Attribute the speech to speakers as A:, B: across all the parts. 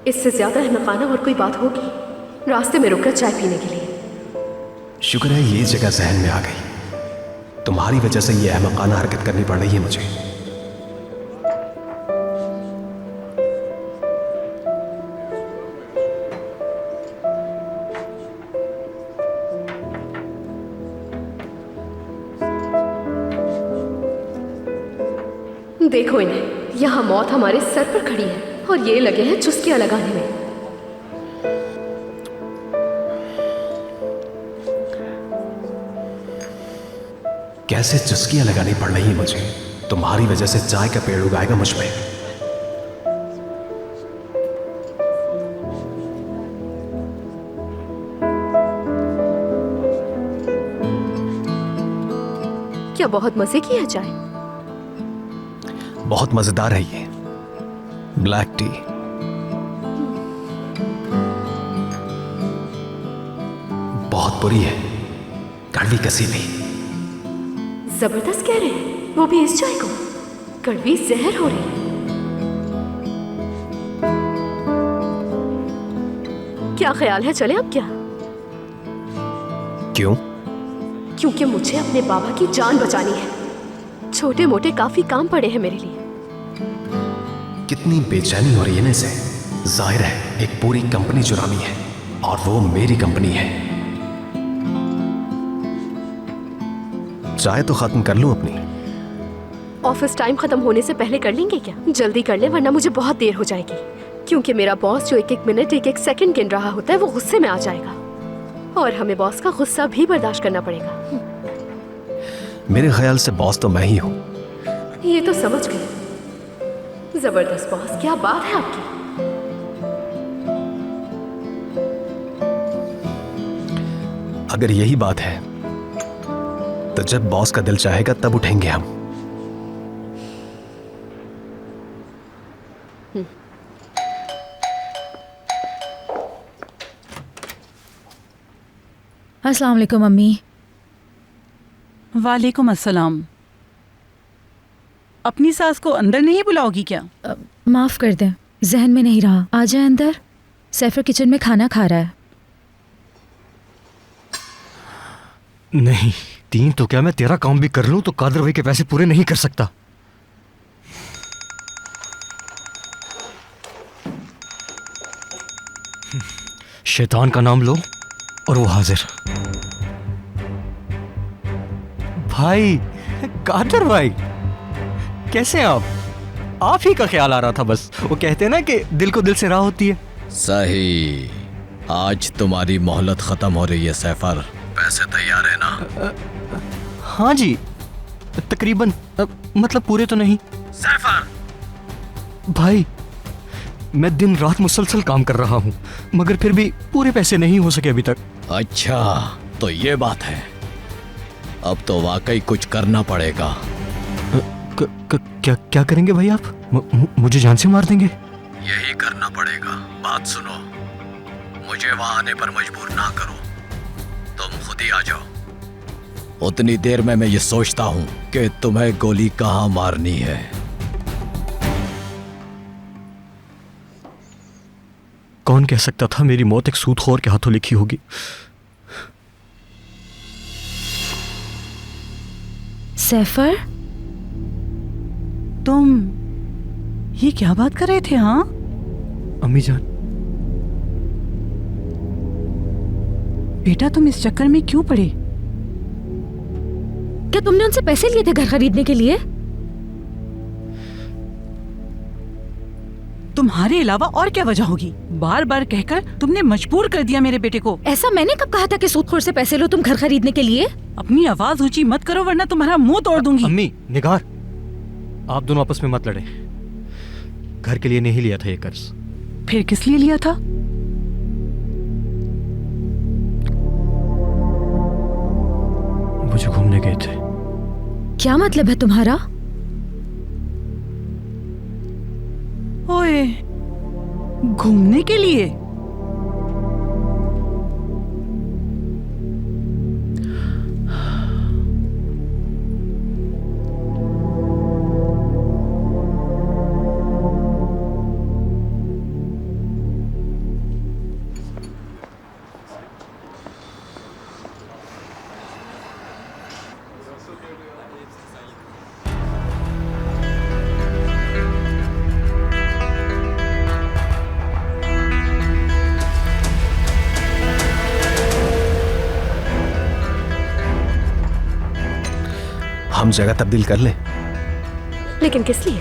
A: इससे ज्यादा अहमकाना और कोई बात होगी रास्ते में रुककर चाय पीने के लिए।
B: शुक्र है ये जगह जहन में आ गई। तुम्हारी वजह से ये अहमकाना हरकत करनी पड़ रही है मुझे।
A: देखो इन्हें, यहाँ मौत हमारे सर पर खड़ी है और ये लगे हैं चुस्कियां लगाने में।
B: कैसे चुस्कियां लगानी पड़ रही है मुझे? तुम्हारी वजह से चाय का पेड़ उगाएगा मुझ में।
A: क्या बहुत मजे की है चाय?
B: बहुत मजेदार है ये ब्लैक टी। बहुत बुरी है, कड़वी कसी भी।
A: जबरदस्त कह रहे हैं, वो भी इस चाय को। कड़वी जहर हो रही है। क्या ख्याल है, चले अब क्या?
B: क्यों?
A: क्योंकि मुझे अपने बाबा की जान बचानी है। छोटे मोटे काफी काम पड़े हैं मेरे लिए।
B: कितनी बेचैनी हो रही है ना इसे। जाहिर है एक पूरी कंपनी चुरानी है और वो मेरी कंपनी है। चाय तो खत्म कर लूं अपनी।
A: ऑफिस टाइम खत्म होने से पहले कर लेंगे क्या? जल्दी कर ले वरना मुझे बहुत देर हो जाएगी। क्योंकि मेरा बॉस जो एक एक मिनट एक एक सेकंड गिन रहा होता है वो गुस्से में आ जाएगा और हमें बॉस का गुस्सा भी बर्दाश्त करना पड़ेगा।
B: मेरे ख्याल से बॉस तो मैं ही हूं।
A: ये तो समझ गए। जबरदस्त बॉस, क्या बात है आपकी।
B: अगर यही बात है तो जब बॉस का दिल चाहेगा तब उठेंगे हम।
C: अस्सलाम वालेकुम अम्मी।
D: वालेकुम अस्सलाम। अपनी सास को अंदर नहीं बुलाओगी क्या?
C: माफ़ कर दें, जहन में नहीं रहा। आ जाए अंदर। सैफर किचन में खाना खा रहा है।
E: नहीं, 3 तो क्या मैं तेरा काम भी कर लूं तो कादर भाई के पैसे पूरे नहीं कर सकता। शैतान का नाम लो और वो हाजिर। भाई, कादर भाई, कैसे हैं आप ही का ख्याल आ रहा था बस। वो कहते हैं ना कि दिल को दिल से राह होती है।
F: सही। आज तुम्हारी मोहलत खत्म हो रही है सैफर। पैसे तैयार है ना?
E: हाँ जी, तकरीबन, मतलब पूरे तो नहीं।
F: सैफर
E: भाई, मैं दिन रात मुसलसल काम कर रहा हूँ मगर फिर भी पूरे पैसे नहीं हो सके अभी तक।
F: अच्छा, तो ये बात है। अब तो वाकई कुछ करना पड़ेगा।
E: क्या क्या करेंगे भाई आप? मुझे जान से मार देंगे?
F: यही करना पड़ेगा। बात सुनो, मुझे वहां आने पर मजबूर ना करो, तुम खुद ही आ जाओ। उतनी देर में मैं ये सोचता हूँ कि तुम्हें गोली कहाँ मारनी है।
E: कौन कह सकता था मेरी मौत एक सूदखोर के हाथों लिखी होगी।
C: सैफर,
D: तुम ये क्या बात कर रहे थे? हाँ
E: अम्मी जान,
D: बेटा, तुम इस चक्कर में क्यों पड़े?
C: क्या तुमने उनसे पैसे लिए थे घर खरीदने के लिए?
D: तुम्हारे अलावा और क्या वजह होगी? बार बार कहकर तुमने मजबूर कर दिया मेरे बेटे को।
C: ऐसा मैंने कब कहा था कि सूदखोर से पैसे लो तुम घर खरीदने के लिए?
D: अपनी आवाज ऊंची मत करो वरना तुम्हारा मुंह तोड़ दूंगी।
E: अम्मी, निगार, आप दोनों आपस में मत लड़े। घर के लिए नहीं लिया था ये कर्ज।
D: फिर किस लिए लिया था?
E: मुझे घूमने गए थे।
C: क्या मतलब है तुम्हारा?
D: ओए, घूमने के लिए?
B: हम जगह तब्दील कर लें?
A: लेकिन किस लिए?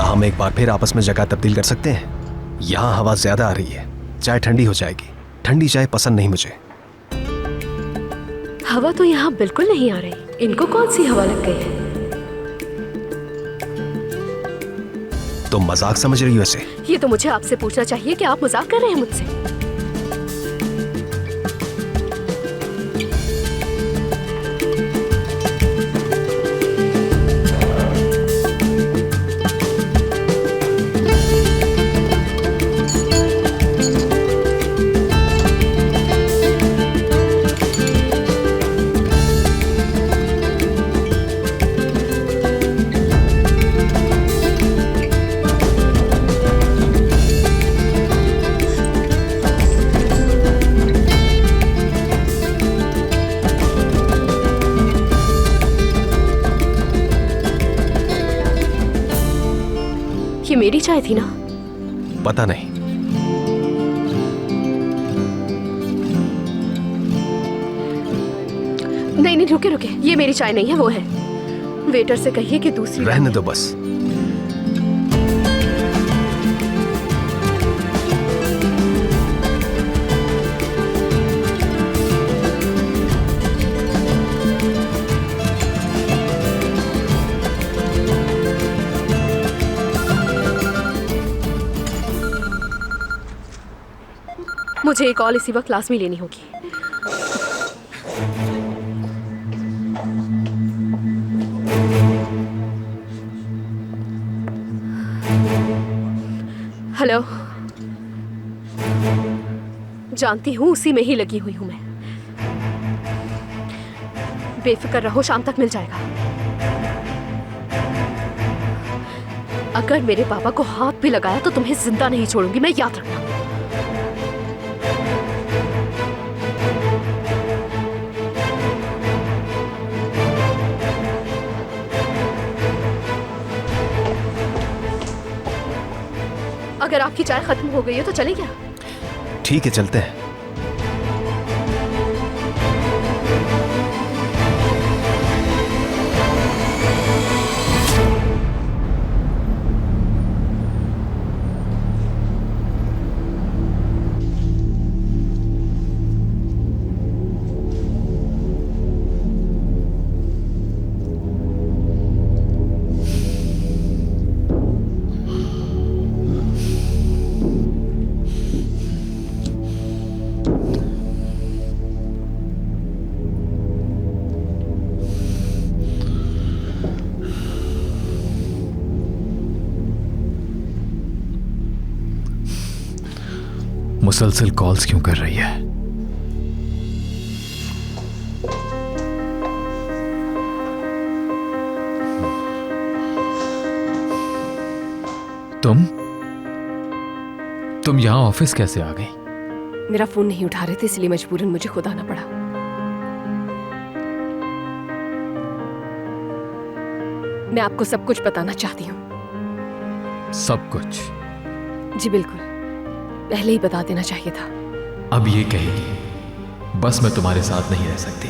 B: हम एक बार फिर आपस में जगह तब्दील कर सकते हैं? यहाँ हवा ज्यादा आ रही है, चाय ठंडी हो जाएगी। ठंडी चाय पसंद नहीं मुझे।
A: हवा तो यहाँ बिल्कुल नहीं आ रही। इनको कौन सी हवा लग गई है?
B: तुम मजाक समझ रही हो इसे?
A: ये तो मुझे आपसे पूछना चाहिए कि आप मजाक कर रहे हैं मुझसे। ये मेरी चाय थी ना?
B: पता नहीं।
A: नहीं नहीं, रुके रुके, ये मेरी चाय नहीं है, वो है। वेटर से कहिए कि दूसरी
B: रहने दो बस।
A: मुझे एक कॉल इसी वक्त क्लास में लेनी होगी। हेलो, जानती हूँ उसी में ही लगी हुई हूँ मैं। बेफिक्र रहो, शाम तक मिल जाएगा। अगर मेरे पापा को हाथ भी लगाया तो तुम्हें जिंदा नहीं छोड़ूंगी मैं, याद रखना। अगर आपकी चाय खत्म हो गई है तो चले क्या?
B: ठीक है, चलते हैं।
F: मुसलसल कॉल्स क्यों कर रही है? तुम यहां ऑफिस कैसे आ गई?
A: मेरा फोन नहीं उठा रहे थे, इसलिए मजबूरन मुझे खुद आना पड़ा। मैं आपको सब कुछ बताना चाहती हूँ।
F: सब कुछ?
A: जी बिल्कुल, पहले ही बता देना चाहिए था।
F: अब ये कहेगी बस मैं तुम्हारे साथ नहीं रह सकती,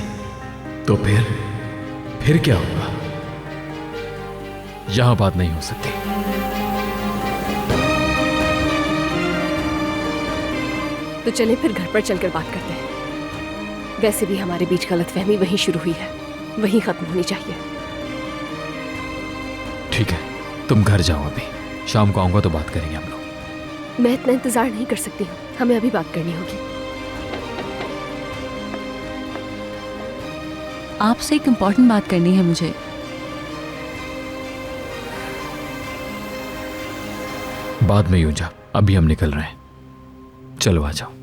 F: तो फिर क्या होगा? यहां बात नहीं हो सकती।
A: तो चले फिर घर पर चलकर बात करते हैं। वैसे भी हमारे बीच गलतफहमी वहीं शुरू हुई है, वहीं खत्म होनी चाहिए।
G: ठीक है, तुम घर जाओ, अभी शाम को आऊंगा तो बात करेंगे हम लोग।
A: मैं इतना इंतजार नहीं कर सकती हूँ, हमें अभी बात करनी होगी।
H: आपसे एक इम्पोर्टेंट बात करनी है मुझे।
G: बाद में यूं जा, अभी हम निकल रहे हैं। चलो आ जाओ।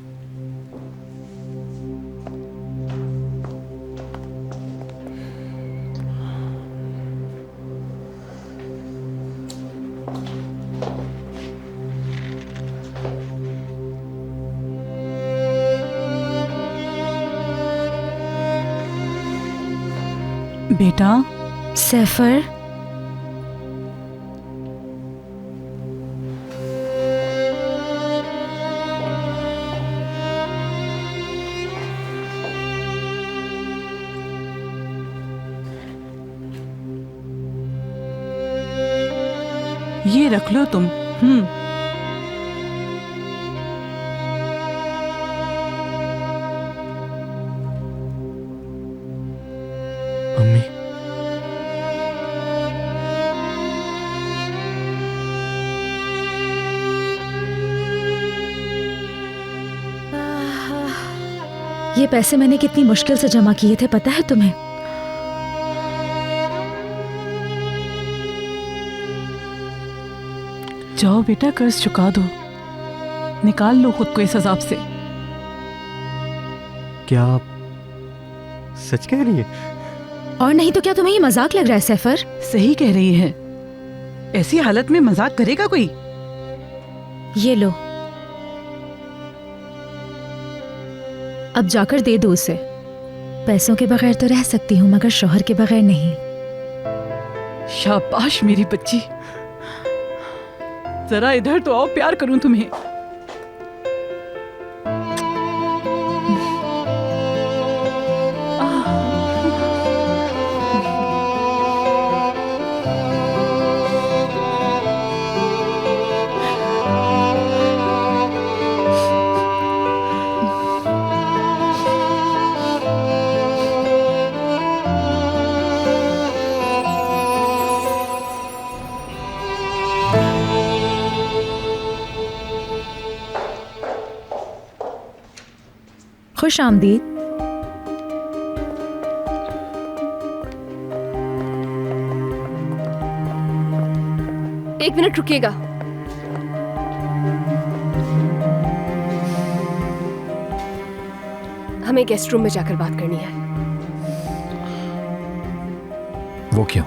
D: बेटा,
C: सैफर,
D: ये रख लो तुम।
E: अम्मी,
C: ये पैसे मैंने कितनी मुश्किल से जमा किए थे, पता है तुम्हें?
D: जाओ बेटा, कर्ज चुका दो, निकाल लो खुद को इस अजाब से।
E: क्या आप सच कह रही है?
C: और नहीं तो क्या तुम्हें ये मजाक लग रहा है सैफर?
D: सही कह रही है, ऐसी हालत में मजाक करेगा कोई?
C: ये लो, अब जाकर दे दो उसे। पैसों के बगैर तो रह सकती हूँ, मगर शौहर के बगैर नहीं।
D: शाबाश मेरी बच्ची, जरा इधर तो आओ, प्यार करूं तुम्हें।
C: खुश आमदीद।
A: एक मिनट रुकिएगा। हमें गेस्ट रूम में जाकर बात करनी है।
G: वो क्यों?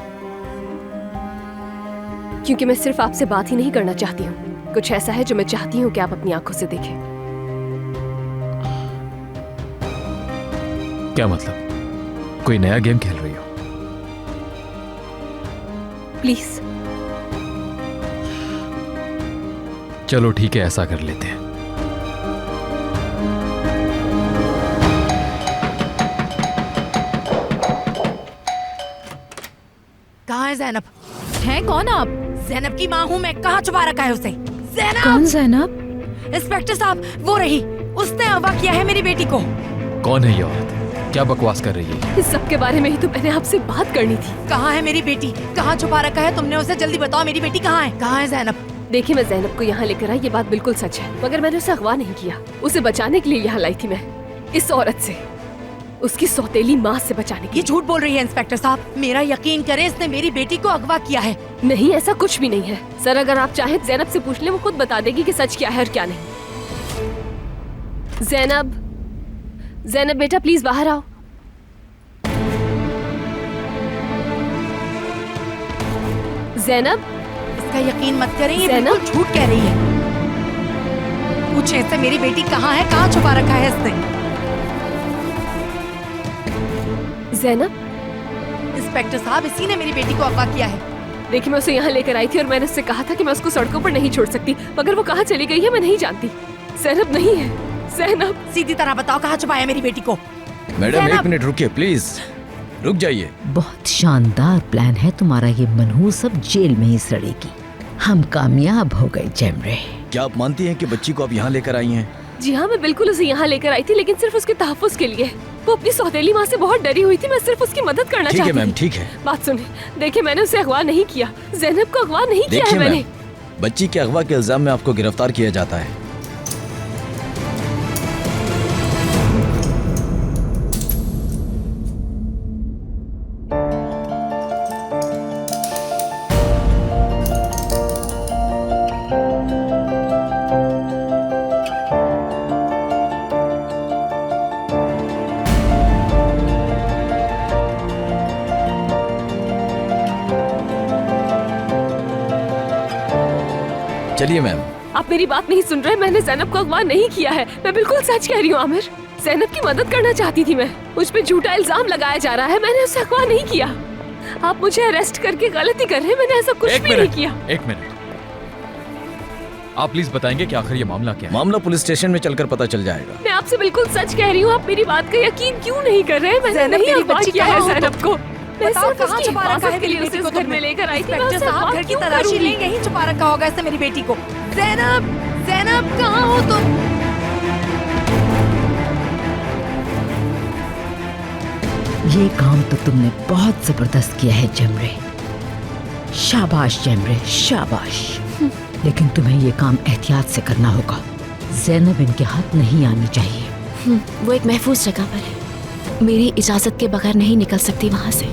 A: क्योंकि मैं सिर्फ आपसे बात ही नहीं करना चाहती हूँ, कुछ ऐसा है जो मैं चाहती हूँ कि आप अपनी आंखों से देखें।
G: क्या मतलब? कोई नया गेम खेल रही हो?
A: प्लीज।
G: चलो ठीक है, ऐसा कर लेते हैं।
I: कहाँ है ज़ैनब?
C: हैं कौन आप?
I: ज़ैनब की माँ हूँ मैं, कहाँ छुपा रखा है उसे? ज़ैनब!
C: कौन ज़ैनब?
I: इंस्पेक्टर साहब, वो रही, उसने अगवा किया है मेरी बेटी को।
G: कौन है ये औरत? क्या बकवास कर रही है?
A: इस सब के बारे में ही तो मैंने आपसे बात करनी थी।
I: कहाँ है मेरी बेटी? कहाँ छुपा रखा है तुमने उसे? जल्दी बताओ, मेरी बेटी कहाँ है? कहाँ है ज़ैनब?
A: देखिए, मैं ज़ैनब को यहाँ लेकर आई, ये बात बिल्कुल सच है, मगर मैंने उसे अगवा नहीं किया। उसे बचाने के लिए यहाँ लाई थी मैं, इस औरत से, उसकी सौतेली माँ से बचाने के
I: ये झूठ बोल रही है इंस्पेक्टर साहब, मेरा यकीन करें, इसने मेरी बेटी को अगवा किया है।
A: नहीं, ऐसा कुछ भी नहीं है सर। अगर आप चाहें ज़ैनब से पूछ लें, वो खुद बता देगी कि सच क्या है और क्या नहीं। ज़ैनब, ज़ैनब बेटा प्लीज बाहर आओ। ज़ैनब,
I: इसका यकीन मत करें, ये
A: ज़ैनब?
I: बिल्कुल झूठ कह रही है। पूछे इससे मेरी बेटी कहाँ है, कहाँ छुपा रखा है इसने?
A: ज़ैनब,
I: इंस्पेक्टर साहब, इसी ने मेरी बेटी को अगवा किया है।
A: देखिए, मैं उसे यहाँ लेकर आई थी और मैंने उससे कहा था कि मैं उसको सड़कों पर नहीं छोड़ सकती, मगर वो कहाँ चली गई है मैं नहीं जानती। ज़ैनब नहीं है। ज़ैनब,
I: सीधी तरह बताओ, कहाँ छुपाया मेरी बेटी को?
F: मैडम एक मिनट रुकिए प्लीज, रुक जाइए।
J: बहुत शानदार प्लान है तुम्हारा, ये मनहूस अब जेल में ही सड़ेगी। हम कामयाब हो गए जैमरे।
F: क्या आप मानती हैं कि बच्ची को आप यहाँ लेकर आई हैं?
A: जी हाँ, मैं बिल्कुल उसे यहाँ लेकर आई थी, लेकिन सिर्फ उसके तहफ्फुज के लिए। वो अपनी सौतेली माँ से बहुत डरी हुई थी, मैं सिर्फ उसकी मदद करना
F: ठीक है
A: चाहती
F: मैम,
A: थी।
F: ठीक है।
A: बात सुने, देखिए मैंने उसे अगवा नहीं किया, ज़ैनब को अगवा नहीं किया है
F: देखिए
A: मैंने।
F: मैम, बच्ची के अगवा के इल्जाम में आपको गिरफ्तार किया जाता है। चलिए मैम।
A: आप मेरी बात नहीं सुन रहे, मैंने ज़ैनब को अगवा नहीं किया है, मैं बिल्कुल सच कह रही हूँ आमिर। ज़ैनब की मदद करना चाहती थी मैं, मुझ पे झूठा इल्जाम लगाया जा रहा है, मैंने उसे अगवा नहीं किया। आप मुझे अरेस्ट करके गलती कर रहे हैं, मैंने ऐसा कुछ भी नहीं किया।
G: एक मिनट, आप प्लीज बताएंगे कि आखिर ये मामला क्या है?
F: मामला पुलिस स्टेशन में चलकर पता चल जाएगा।
A: मैं आपसे बिल्कुल सच कह रही हूँ, आप मेरी बात का यकीन क्यों नहीं कर रहे? मैंने
I: ज़ैनब,
A: नहीं
I: मेरी
A: अगवा
I: बच्ची
A: किया
I: कहाँ
A: है
I: हो
A: ज़ैनब को। मैं
I: बताओ
A: सिर्फ
I: कहाँ
A: उसकी
I: छुपा रखा है
A: हिफाजत के
I: मेरी
A: लिए
I: बेटी
A: उसे
I: को
A: इस घर
I: तुमने?
A: में लेकर आई थी। मैं
I: इंस्पेक्टर
A: उससे
I: साहब,
A: अगवा
I: घर की
A: क्यों
I: तलाशी
A: करूंगी?
I: लें, यहीं छुपा रखा होगा इसने मेरी बेटी को। ज़ैनब, ज़ैनब कहाँ हो तुम?
J: ये काम तो तुमने बहुत जबरदस्त किया है जमरे। शाबाश जमरे, शाबाश। लेकिन तुम्हें ये काम एहतियात से करना होगा। ज़ैनब इनके हाथ नहीं आनी चाहिए।
H: वो एक महफूज जगह पर है, मेरी इजाजत के बगैर नहीं निकल सकती वहाँ से।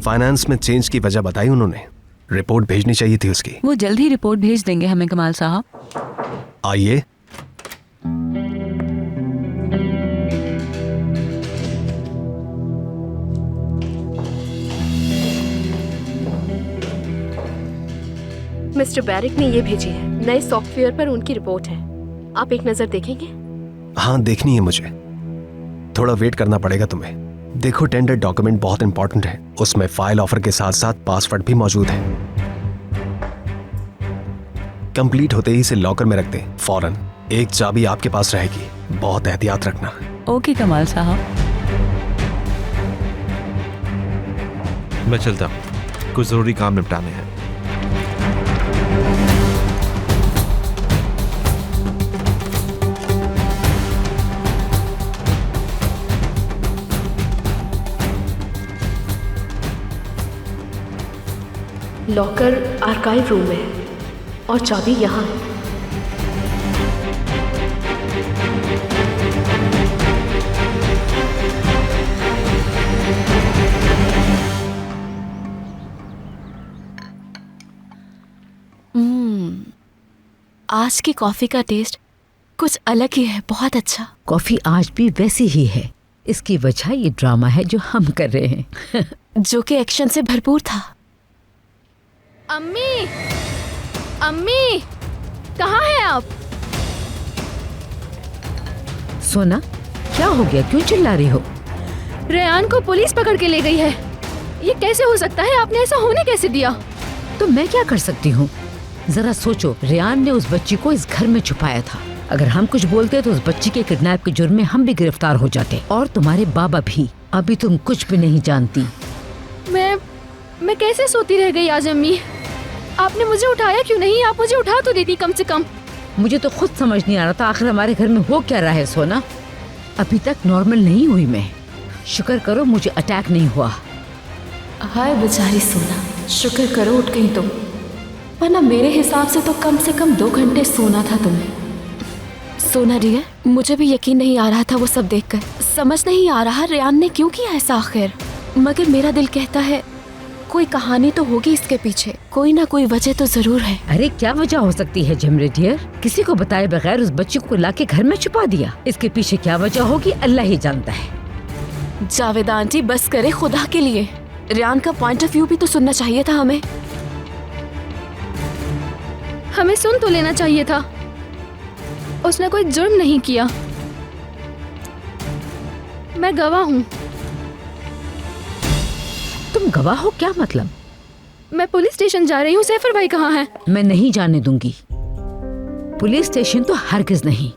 B: फाइनेंस में चेंज की वजह बताई उन्होंने। रिपोर्ट भेजनी चाहिए थी उसकी।
H: वो जल्द ही रिपोर्ट भेज देंगे हमें कमाल साहब।
B: आइए।
A: मिस्टर बैरिक ने ये भेजी है, नए सॉफ्टवेयर पर उनकी रिपोर्ट है। आप एक नजर देखेंगे?
B: हाँ, देखनी है मुझे। थोड़ा वेट करना पड़ेगा तुम्हें। देखो, टेंडर डॉक्यूमेंट बहुत इंपॉर्टेंट है, उसमें फाइल ऑफर के साथ साथ पासवर्ड भी मौजूद है। कंप्लीट होते ही इसे लॉकर में रख दे फौरन। एक चाबी आपके पास रहेगी, बहुत एहतियात रखना।
H: ओके कमाल साहब।
K: मैं चलता हूँ, कुछ जरूरी काम निपटाने हैं।
A: लॉकर आर्काइव रूम में है और चाबी यहाँ है।
H: आज की कॉफी का टेस्ट कुछ अलग ही है, बहुत अच्छा।
J: कॉफी आज भी वैसी ही है। इसकी वजह ये ड्रामा है जो हम कर रहे हैं।
H: जो कि एक्शन से भरपूर था।
A: अम्मी, अम्मी, कहाँ हैं आप?
J: सोना, क्या हो गया? क्यों चिल्ला रही हो?
A: रेयान को पुलिस पकड़ के ले गई है। ये कैसे हो सकता है? आपने ऐसा होने कैसे दिया?
J: तो मैं क्या कर सकती हूँ? जरा सोचो, रेयान ने उस बच्ची को इस घर में छुपाया था। अगर हम कुछ बोलते तो उस बच्ची के किडनैप के जुर्म में हम भी गिरफ्तार हो जाते, और तुम्हारे बाबा भी। अभी तुम कुछ भी नहीं जानती।
A: मैं कैसे सोती रह गई आज अम्मी? आपने मुझे उठाया क्यों नहीं? आप मुझे उठा तो देती कम से कम।
J: मुझे तो खुद समझ नहीं आ रहा था आखिर हमारे घर में हो क्या रहा है। सोना, अभी तक नॉर्मल नहीं हुई मैं। शुक्र करो मुझे अटैक नहीं हुआ।
H: हाय बेचारी सोना, शुक्र करो उठ गई तुम, वरना मेरे हिसाब से तो कम से कम 2 घंटे सोना था तुम्हें। सोना डियर, मुझे भी यकीन नहीं आ रहा था वो सब देखकर। समझ नहीं आ रहा रेयान ने क्यों किया ऐसा आखिर, मगर मेरा दिल कहता है कोई कहानी तो होगी इसके पीछे, कोई ना कोई वजह तो जरूर है।
J: अरे क्या वजह हो सकती है जमरे डियर? किसी को बताए बगैर उस बच्ची को लाके घर में छुपा दिया। इसके पीछे क्या वजह होगी अल्लाह ही जानता है।
H: जावेदा आंटी बस करे खुदा के लिए, रेयान का पॉइंट ऑफ व्यू भी तो सुनना चाहिए था हमें।
A: हमें सुन तो लेना चाहिए था। उसने कोई जुर्म नहीं किया। मैं गवाह हूँ।
J: तुम गवाह हो? क्या मतलब?
A: मैं पुलिस स्टेशन जा रही हूँ। सैफर भाई कहाँ हैं?
J: मैं नहीं जाने दूंगी। पुलिस स्टेशन तो हरगिज नहीं।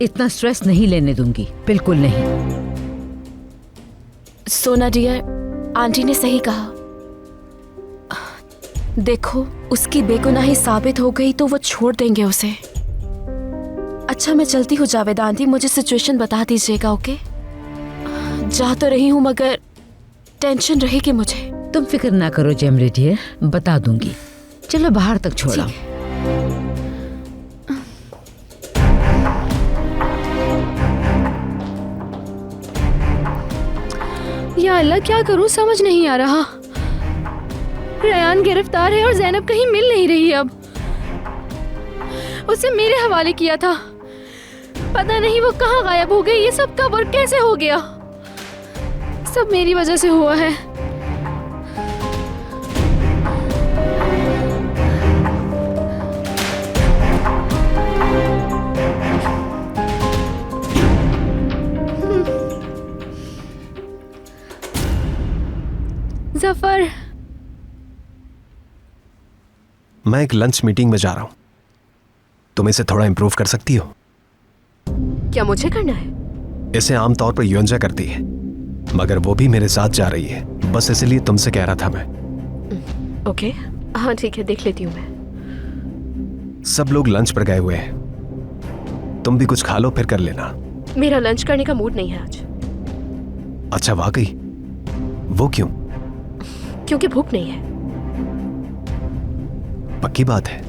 J: इतना स्ट्रेस नहीं लेने दूंगी, बिल्कुल नहीं।
H: सोना डियर, आंटी ने सही कहा। देखो, उसकी बेगुनाही साबित हो गई तो वो छोड़ देंगे उसे। अच्छा, मैं चलती हूँ जावेद आंटी, मुझे सिचुएशन बता दीजिएगा, ओके? जा तो रही हूँ मगर टेंशन रहेगी मुझे।
J: तुम फिक्र ना करो जेमरे डियर, बता दूंगी। चलो बाहर तक छोड़ो।
A: या अल्लाह, क्या करूं समझ नहीं आ रहा। रयान गिरफ्तार है और ज़ैनब कहीं मिल नहीं रही। अब उसे मेरे हवाले किया था, पता नहीं वो कहाँ गायब हो गई। ये सब कब और कैसे हो गया? सब मेरी वजह से हुआ है। जफर,
B: मैं एक लंच मीटिंग में जा रहा हूं, तुम इसे थोड़ा इंप्रूव कर सकती हो?
A: क्या मुझे करना है?
B: इसे आमतौर पर योंजा करती है, मगर वो भी मेरे साथ जा रही है, बस इसलिए तुमसे कह रहा था मैं।
A: ओके, हाँ ठीक है, देख लेती हूँ मैं।
B: सब लोग लंच पर गए हुए हैं, तुम भी कुछ खा लो फिर कर लेना।
A: मेरा लंच करने का मूड नहीं है आज।
B: अच्छा वाकई? वो क्यों?
A: क्योंकि भूख नहीं है।
B: पक्की बात है?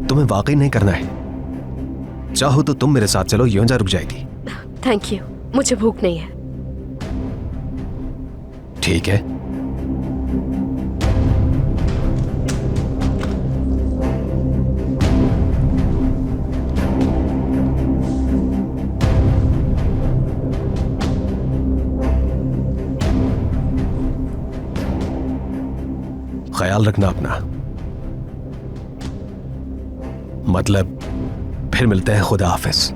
B: तुम्हें वाकई नहीं करना है? चाहो तो तुम मेरे साथ चलो, योंजा रुक जाएगी।
A: थैंक यू, मुझे भूख नहीं है।
B: ठीक है। ख्याल रखना अपना। मतलब फिर मिलते हैं। खुदा हाफिज।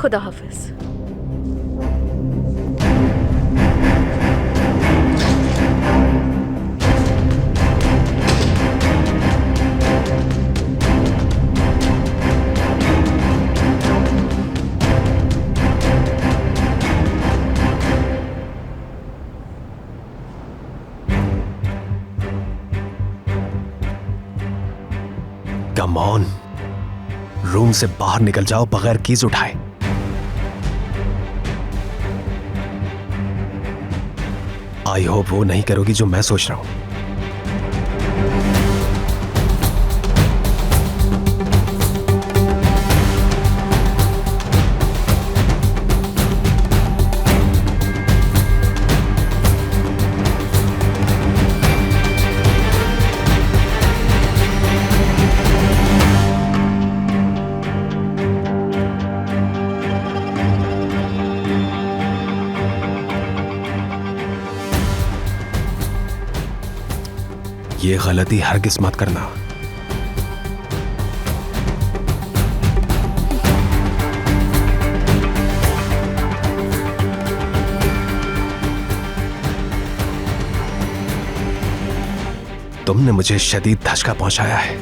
A: खुदा हाफिज।
B: कम ऑन, रूम से बाहर निकल जाओ बगैर कीज उठाए। आई होप वो नहीं करोगी जो मैं सोच रहा हूं। ये गलती हरगिज़ मत करना। तुमने मुझे शदीद धचका पहुंचाया है।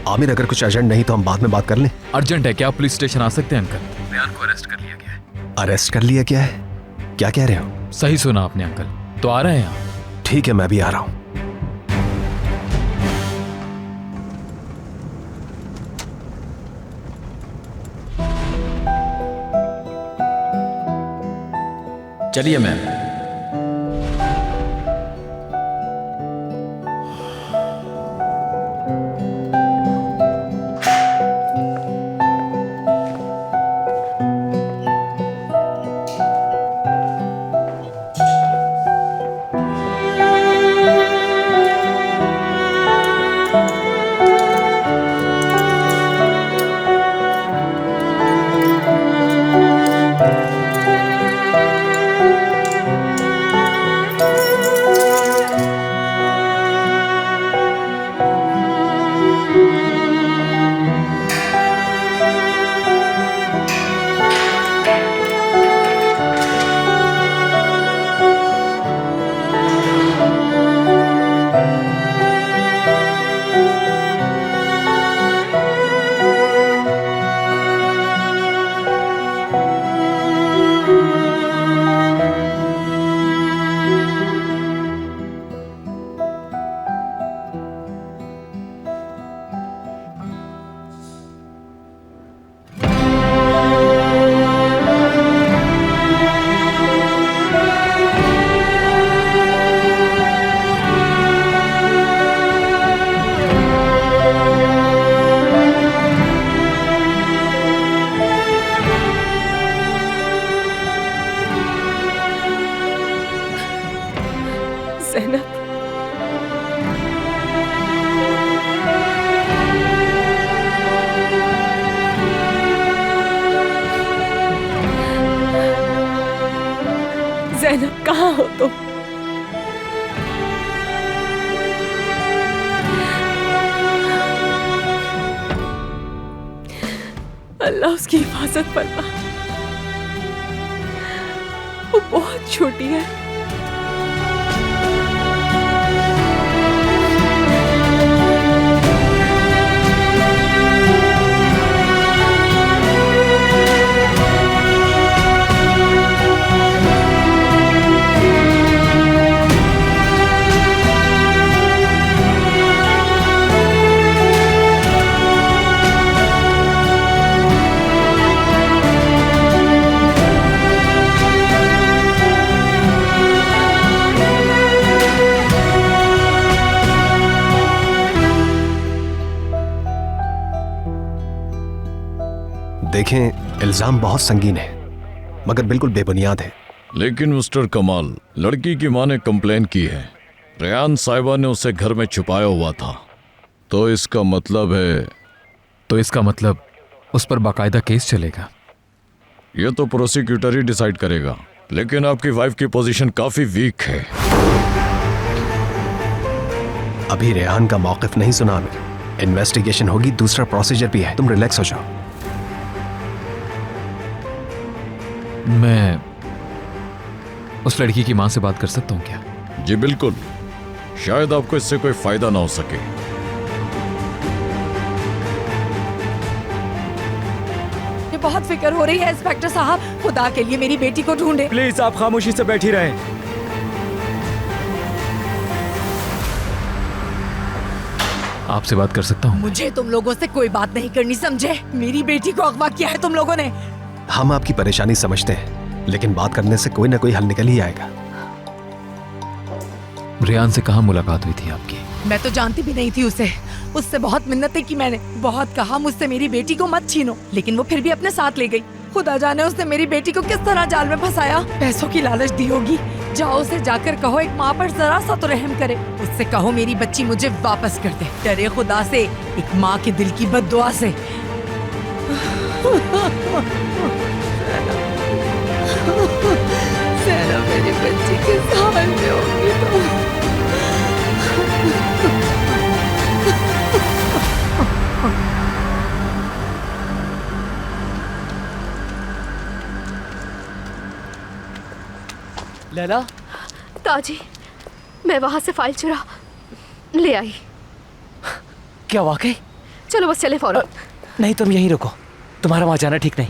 B: आमिर, अगर कुछ अर्जेंट नहीं तो हम बाद में बात कर लें।
G: अर्जेंट है क्या? पुलिस स्टेशन आ सकते हैं अंकल?
B: रेहान को अरेस्ट कर लिया गया है। अरेस्ट कर लिया क्या है? क्या कह रहे हो?
G: सही सुना आपने अंकल, तो आ रहे हैं यहाँ।
B: ठीक है, मैं भी आ रहा हूं।
G: चलिए मैम।
A: कहाँ हो तुम? अल्लाह उसकी हिफाजत करना। वो बहुत छोटी है।
B: देखें, इल्जाम बहुत संगीन है मगर बिल्कुल बेबुनियाद है।
F: लेकिन मिस्टर कमाल, लड़की की मां ने कंप्लेन की है, रेहान साहिबा ने उसे घर में छुपाया हुआ था। तो इसका मतलब
G: उस पर बाकायदा केस चलेगा।
F: ये तो प्रोसिक्यूटर ही डिसाइड करेगा, लेकिन आपकी वाइफ की पोजीशन काफी वीक है।
B: अभी रेहान का मौकिफ नहीं सुना हमें। इन्वेस्टिगेशन होगी, दूसरा प्रोसीजर भी है। तुम रिलैक्स हो जाओ।
G: मैं उस लड़की की मां से बात कर सकता हूं क्या?
F: जी बिल्कुल, शायद आपको इससे कोई फायदा ना हो सके।
I: ये बहुत फिक्र हो रही है इंस्पेक्टर साहब। खुदा के लिए मेरी बेटी को ढूंढे।
E: प्लीज आप खामोशी से बैठी रहें।
G: आपसे बात कर सकता हूं?
I: मुझे तुम लोगों से कोई बात नहीं करनी, समझे? मेरी बेटी को अगवा किया है तुम लोगों ने।
B: हम आपकी परेशानी समझते हैं, लेकिन बात करने से कोई ना कोई हल निकल ही आएगा।
G: रेहान से कहाँ मुलाकात हुई थी आपकी?
I: मैं तो जानती भी नहीं थी उसे। उससे बहुत मिन्नतें की मैंने, बहुत कहा मुझसे मेरी बेटी को मत छीनो, लेकिन वो फिर भी अपने साथ ले गई। खुदा जाने उसने मेरी बेटी को किस तरह जाल में फंसाया। पैसों की लालच दी होगी। जाओ उसे जाकर कहो एक माँ पर जरा सा तो रहम करे। उससे कहो मेरी बच्ची मुझे वापस कर दे। डरे खुदा से, एक माँ के दिल की बद्दुआ से। ज़ैनब मेरी बच्ची किस हाल में होगी तो।
E: लैला,
A: ताजी, मैं वहां से फाइल चुरा ले आई।
E: क्या वाकई?
A: चलो बस चले फौरन।
E: नहीं, तुम यहीं रुको। तुम्हारा वहां जाना ठीक नहीं।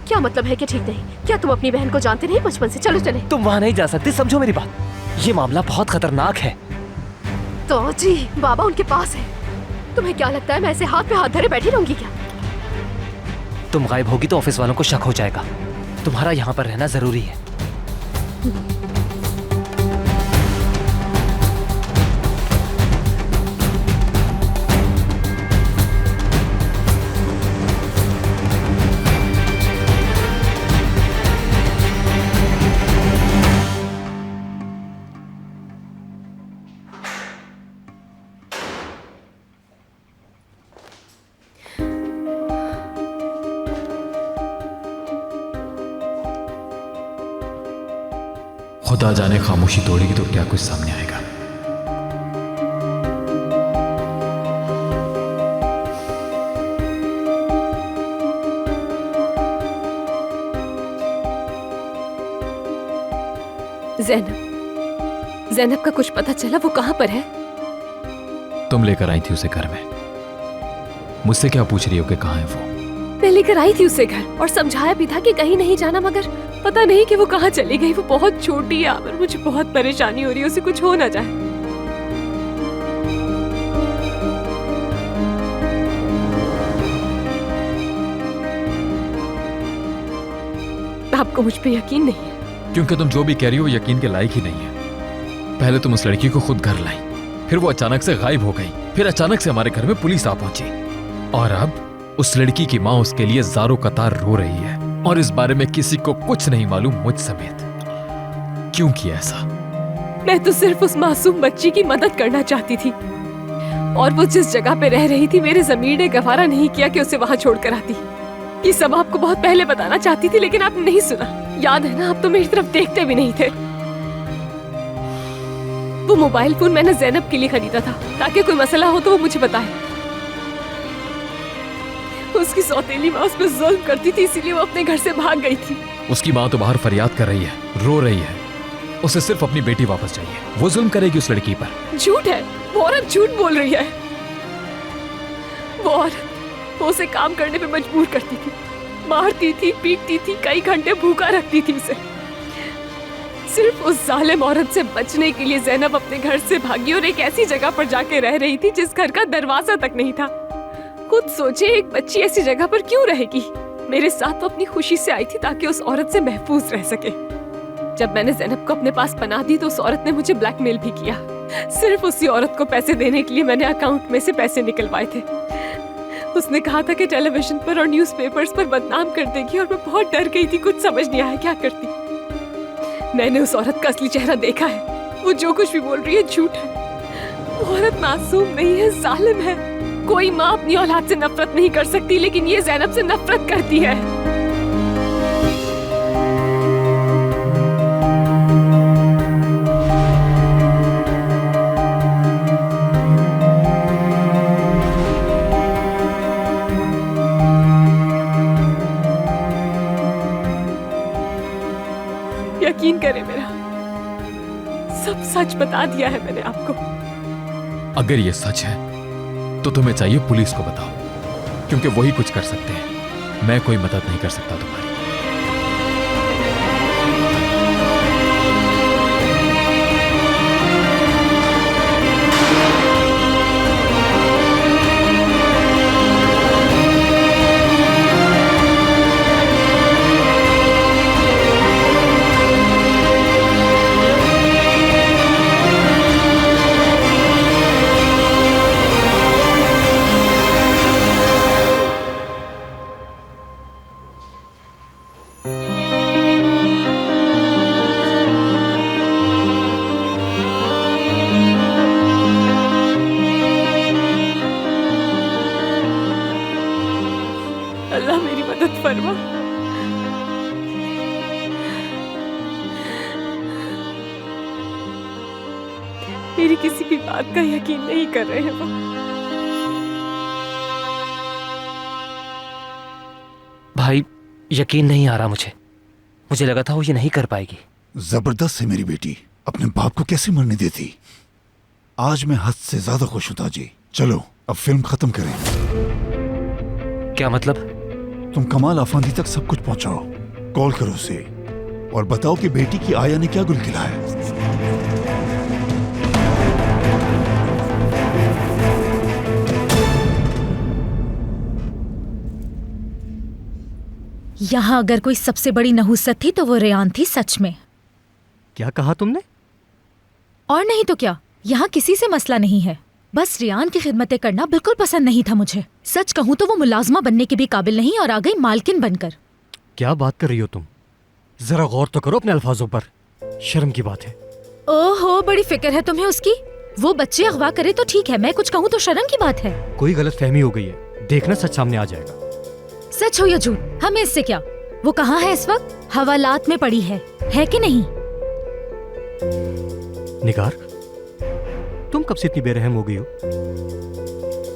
A: क्या मतलब है कि ठीक नहीं? क्या तुम अपनी बहन को जानते नहीं बचपन से? चलो चले।
E: तुम वहां नहीं जा सकती, समझो मेरी बात। ये मामला बहुत खतरनाक है।
A: तो जी, बाबा उनके पास है। तुम्हें क्या लगता है मैं ऐसे हाथ पे हाथ धरे बैठी रहूंगी क्या?
E: तुम गायब होगी तो ऑफिस वालों को शक हो जाएगा। तुम्हारा यहाँ पर रहना जरूरी है।
G: खुदा जाने खामोशी तोड़ेगी तो क्या कुछ सामने आएगा।
A: ज़ैनब का कुछ पता चला? वो कहाँ पर है?
G: तुम लेकर आई थी उसे घर में। मुझसे क्या पूछ रही हो कि कहाँ है वो?
A: मैं लेकर आई थी उसे घर और समझाया भी था कि कहीं नहीं जाना, मगर पता नहीं कि वो कहाँ चली गई। वो बहुत छोटी है और मुझे बहुत परेशानी हो रही है, उसे कुछ हो ना जाए। आपको मुझ पे यकीन नहीं है?
G: क्योंकि तुम जो भी कह रही हो यकीन के लायक ही नहीं है। पहले तुम उस लड़की को खुद घर लाई, फिर वो अचानक से गायब हो गई, फिर अचानक से हमारे घर में पुलिस आ पहुंची, और अब उस लड़की की माँ उसके लिए ज़ारो कतार रो रही है, और इस बारे में किसी को कुछ नहीं मालूम, मुझ समेत। क्यों किया ऐसा?
A: मैं तो सिर्फ उस मासूम बच्ची की मदद करना चाहती थी, और वो जिस जगह पे रह रही थी मेरे ज़मीर ने गवारा नहीं किया कि उसे वहां छोड़कर आती। ये सब आपको बहुत पहले बताना चाहती थी, लेकिन आपने नहीं सुना। याद है ना, आप तो मेरी तरफ देखते भी नहीं थे। वो मोबाइल फोन मैंने ज़ैनब के लिए खरीदा था ताकि कोई मसला हो तो वो मुझे बताए। उसकी सौतेली माँ उस पर जुल्म करती थी, इसीलिए वो अपने घर से भाग गई थी।
G: उसकी माँ तो बाहर फरियाद कर रही है, रो रही है। उसे सिर्फ अपनी बेटी वापस चाहिए। वो जुल्म करेगी उस लड़की पर।
A: झूठ है, वो औरत झूठ बोल रही है। वो औरत उसे काम करने पे मजबूर करती थी, मारती थी, पीटती थी, कई घंटे भूखा रखती थी उसे। सिर्फ उस जालिम औरत से बचने के लिए ज़ैनब अपने घर से भागी और एक ऐसी जगह पर जाके रह रही थी जिस घर का दरवाजा तक नहीं था। खुद सोचे, एक बच्ची ऐसी जगह पर क्यों रहेगी? मेरे साथ वो अपनी खुशी से आई थी ताकि उस औरत से महफूज रह सके। जब मैंने ज़ैनब को अपने पास पनाह दी तो उस औरत ने मुझे ब्लैकमेल भी किया। सिर्फ उसी औरत को पैसे देने के लिए मैंने अकाउंट में से पैसे निकलवाए थे। उसने कहा था कि टेलीविजन पर और न्यूज़पेपर्स पर बदनाम कर देगी और मैं बहुत डर गई थी, कुछ समझ नहीं आया क्या करती। मैंने उस औरत का असली चेहरा देखा है। वो जो कुछ भी बोल रही है झूठ है। वो औरत मासूम नहीं है, जालिम है। कोई माँ अपनी औलाद से नफरत नहीं कर सकती, लेकिन ये ज़ैनब से नफरत करती है। यकीन करें, मेरा सब सच बता दिया है मैंने आपको।
G: अगर ये सच है तो तुम्हें चाहिए पुलिस को बताओ, क्योंकि वही कुछ कर सकते हैं। मैं कोई मदद नहीं कर सकता तुम्हारी।
A: अल्लाह मेरी मदद फरमा। मेरी किसी भी बात का यकीन नहीं कर रहे हैं वो।
L: भाई, यकीन नहीं आ रहा मुझे लगा था वो ये नहीं कर पाएगी।
M: जबरदस्त है मेरी बेटी, अपने बाप को कैसे मरने देती। आज मैं हद से ज्यादा खुश हूं ताजी। चलो अब फिल्म खत्म करें।
L: क्या मतलब?
M: तुम कमाल अफांदी तक सब कुछ पहुंचाओ, कॉल करो उसे और बताओ कि बेटी की आया ने क्या गुल खिलाया है।
C: यहाँ अगर कोई सबसे बड़ी नहुसत थी तो वो रेयान थी, सच में।
E: क्या कहा तुमने?
C: और नहीं तो क्या, यहाँ किसी से मसला नहीं है, बस रियान की खिदमतें करना बिल्कुल पसंद नहीं था मुझे। सच कहूँ तो वो मुलाजमा बनने के भी काबिल नहीं और आ गई मालकिन बनकर।
E: क्या बात कर रही हो तुम? जरा गौर तो करो अपने अल्फाजों पर, शर्म की बात है।
C: ओहो, बड़ी फिक्र है तुम्हें उसकी। वो बच्चे अगवा करे तो ठीक है, मैं कुछ कहूँ तो शर्म की बात है।
E: कोई गलत फहमी हो गई है, देखना सच सामने आ जाएगा।
C: सच हो या झूठ, हमें इससे क्या। वो कहाँ है इस वक्त? हवालात में पड़ी है कि नहीं?
E: निगार, तुम कब से इतनी बेरहम हो गई हो?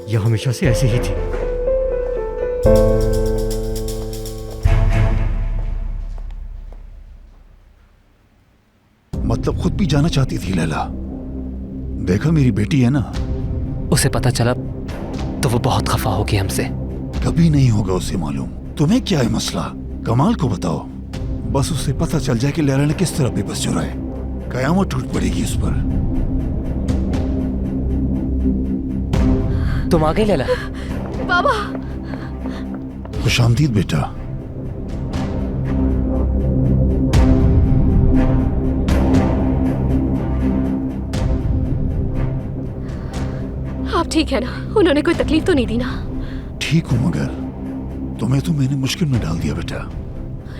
E: यह हमेशा से ऐसी ही थी।
M: मतलब खुद भी जाना चाहती थी लैला। देखा मेरी बेटी है ना,
L: उसे पता चला तो वो बहुत खफा होगी हमसे।
M: कभी नहीं होगा उसे मालूम। तुम्हें क्या है मसला? कमाल को बताओ, बस उसे पता चल जाए कि लैला ने किस तरह बेबस चुराए, कयामत टूट पड़ेगी उस पर।
L: तुम आ गई लैला?
A: बाबा।
M: खुशामदीद बेटा।
A: आप ठीक है ना? उन्होंने कोई तकलीफ तो नहीं दी ना?
M: ठीक हूँ, मगर तुम्हें तो मैंने मुश्किल में डाल दिया बेटा।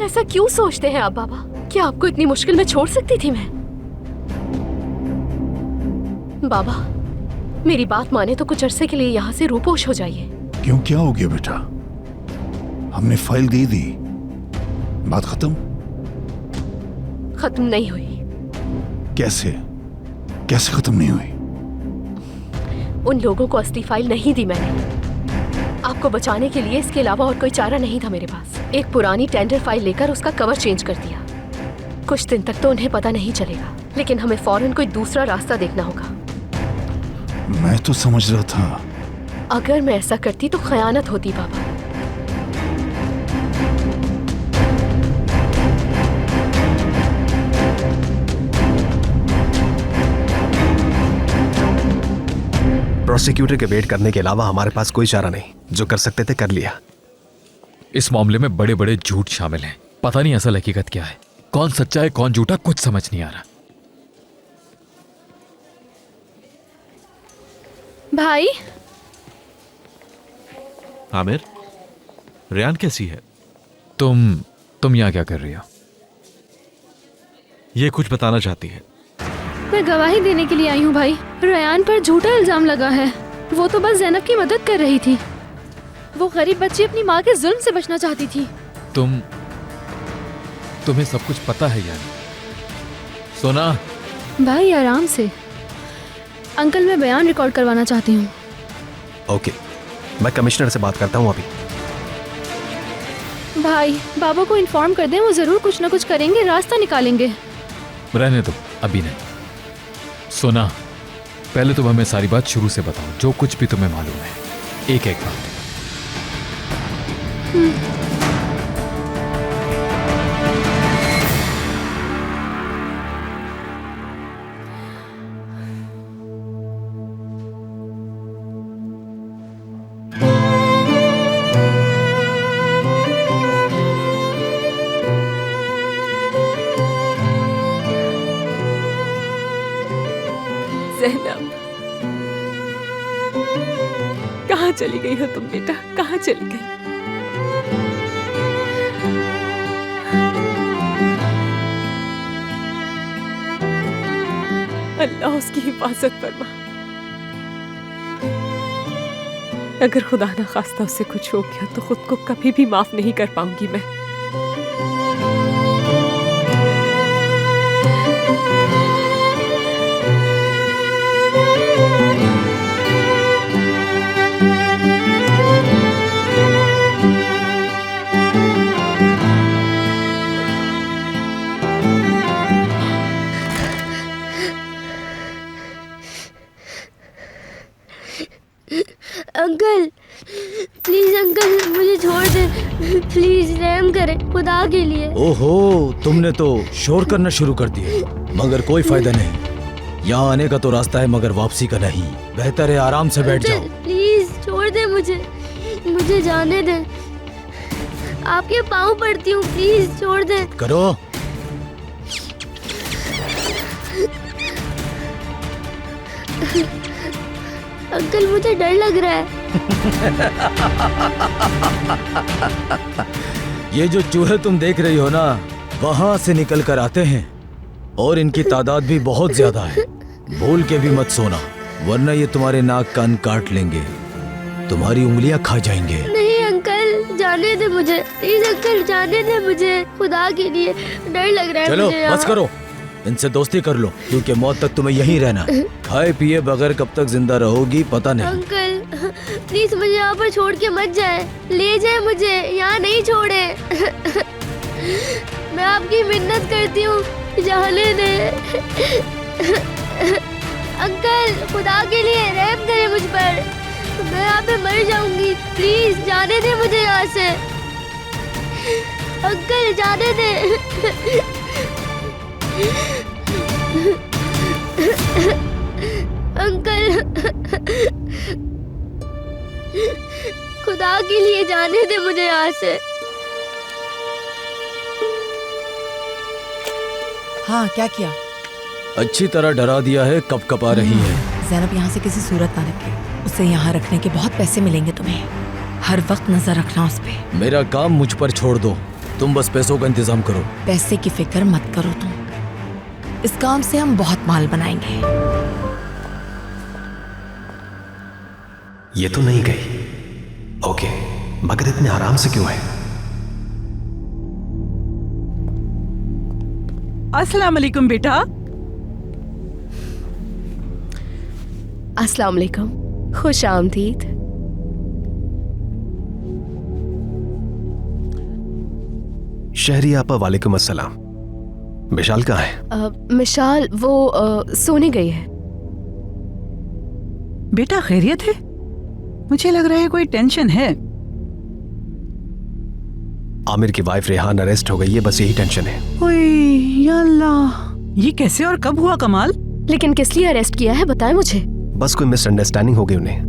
A: ऐसा क्यों सोचते हैं आप बाबा? क्या आपको इतनी मुश्किल में छोड़ सकती थी मैं? बाबा, मेरी बात माने तो कुछ अरसे के लिए यहाँ से रूपोश हो जाइए।
M: क्यों, क्या हो गया बेटा? हमने फाइल दे दी, बात खत्म।
A: खत्म नहीं हुई।
M: कैसे कैसे खत्म नहीं हुई?
A: उन लोगों को असली फाइल नहीं दी मैंने। आपको बचाने के लिए इसके अलावा और कोई चारा नहीं था मेरे पास। एक पुरानी टेंडर फाइल लेकर उसका कवर चेंज कर दिया। कुछ दिन तक तो उन्हें पता नहीं चलेगा, लेकिन हमें फौरन कोई दूसरा रास्ता देखना होगा।
M: मैं तो समझ रहा था
A: अगर मैं ऐसा करती तो खयानत होती बाबा।
B: प्रोसिक्यूटर के वेट करने के अलावा हमारे पास कोई चारा नहीं। जो कर सकते थे कर लिया।
G: इस मामले में बड़े बड़े झूठ शामिल हैं। पता नहीं असल हकीकत क्या है, कौन सच्चा है कौन झूठा, कुछ समझ नहीं आ रहा।
C: भाई
K: आमिर, रेयान कैसी है?
G: तुम यहाँ क्या कर रही हो?
K: ये कुछ बताना चाहती है।
C: मैं गवाही देने के लिए आई हूँ भाई। रेयान पर झूठा इल्जाम लगा है। वो तो बस ज़ैनब की मदद कर रही थी। वो गरीब बच्ची अपनी माँ के जुल्म से बचना चाहती थी।
G: तुम्हें सब कुछ पता है यार। सोना
C: भाई आराम से। अंकल, मैं बयान रिकॉर्ड करवाना चाहती हूँ।
B: ओके, मैं कमिश्नर से बात करता हूँ अभी।
C: भाई बाबा को इन्फॉर्म कर दें, वो जरूर कुछ ना कुछ करेंगे, रास्ता निकालेंगे।
G: रहने दो, अभी नहीं। सोना, पहले तुम हमें सारी बात शुरू से बताओ, जो कुछ भी तुम्हें मालूम है, एक एक बात।
A: ज़ैनब, कहाँ चली गई हो तुम बेटा? कहाँ चली गई? अल्लाह उसकी हिफाजत फरमा। अगर खुदा ना खास्ता उससे कुछ हो गया तो खुद को कभी भी माफ नहीं कर पाऊंगी मैं।
N: अंकल प्लीज, अंकल मुझे छोड़ दे प्लीज, रहम करें खुदा के लिए।
F: ओहो, तुमने तो शोर करना शुरू कर दिया, मगर कोई फायदा नहीं। यहाँ आने का तो रास्ता है मगर वापसी का नहीं। बेहतर है आराम से बैठ जाओ।
N: प्लीज छोड़ दे मुझे जाने दे। आपके पाँव पड़ती हूँ, प्लीज छोड़ दे।
F: करो।
N: अंकल मुझे डर लग रहा है।
F: ये जो चूहे तुम देख रही हो ना, वहाँ से निकल कर आते हैं और इनकी तादाद भी बहुत ज्यादा है। भूल के भी मत सोना, वरना ये तुम्हारे नाक कान काट लेंगे, तुम्हारी उंगलियां खा जाएंगे।
N: नहीं अंकल, जाने दे मुझे प्लीज। अंकल जाने दे मुझे, खुदा के लिए डर लग रहा है।
F: चलो
N: मुझे
F: बस करो, इनसे दोस्ती कर लो, क्योंकि मौत तक तुम्हें यहीं रहना। खाए पिए बगैर कब तक जिंदा रहोगी पता नहीं।
N: अंकल प्लीज मुझे यहाँ पर छोड़ के मत जाए, ले जाए मुझे, यहाँ नहीं छोड़े। मैं आपकी मिन्नत करती हूँ, जाने दे। अंकल खुदा के लिए रहम करें मुझ पर, मैं यहाँ पे मर जाऊंगी। प्लीज जाने दे मुझे यहाँ से। अंकल जाने दे। अंकल खुदा के लिए जाने दे मुझे यहाँ से।
I: हाँ क्या किया?
F: अच्छी तरह डरा दिया है, कब कपा रही है।
I: ज़ैनब यहाँ से किसी सूरत ना निकले, उसे यहाँ रखने के बहुत पैसे मिलेंगे तुम्हें, हर वक्त नजर रखना उस पे।
F: मेरा काम मुझ पर छोड़ दो, तुम बस पैसों का इंतजाम करो।
I: पैसे की फिक्र मत करो तुम, इस काम से हम बहुत माल बनाएंगे।
B: ये तो नहीं गई। ओके, मगर इतने आराम से क्यों है?
D: अस्सलाम वालेकुम बेटा।
A: अस्सलाम वालेकुम, खुश आमदीद।
B: शहरी आपा वालेकुम अस्सलाम। मिशाल कहाँ है?
A: मिशाल वो सोने गई है।
D: बेटा खैरियत है? मुझे लग रहा है कोई टेंशन है।
B: आमिर की वाइफ रेहान अरेस्ट हो गई है, बस यही टेंशन है।
D: ओए या अल्लाह, ये कैसे और कब हुआ कमाल?
A: लेकिन किस लिए अरेस्ट किया है बताएं मुझे।
B: बस कोई मिसअंडरस्टैंडिंग हो गई उन्हें।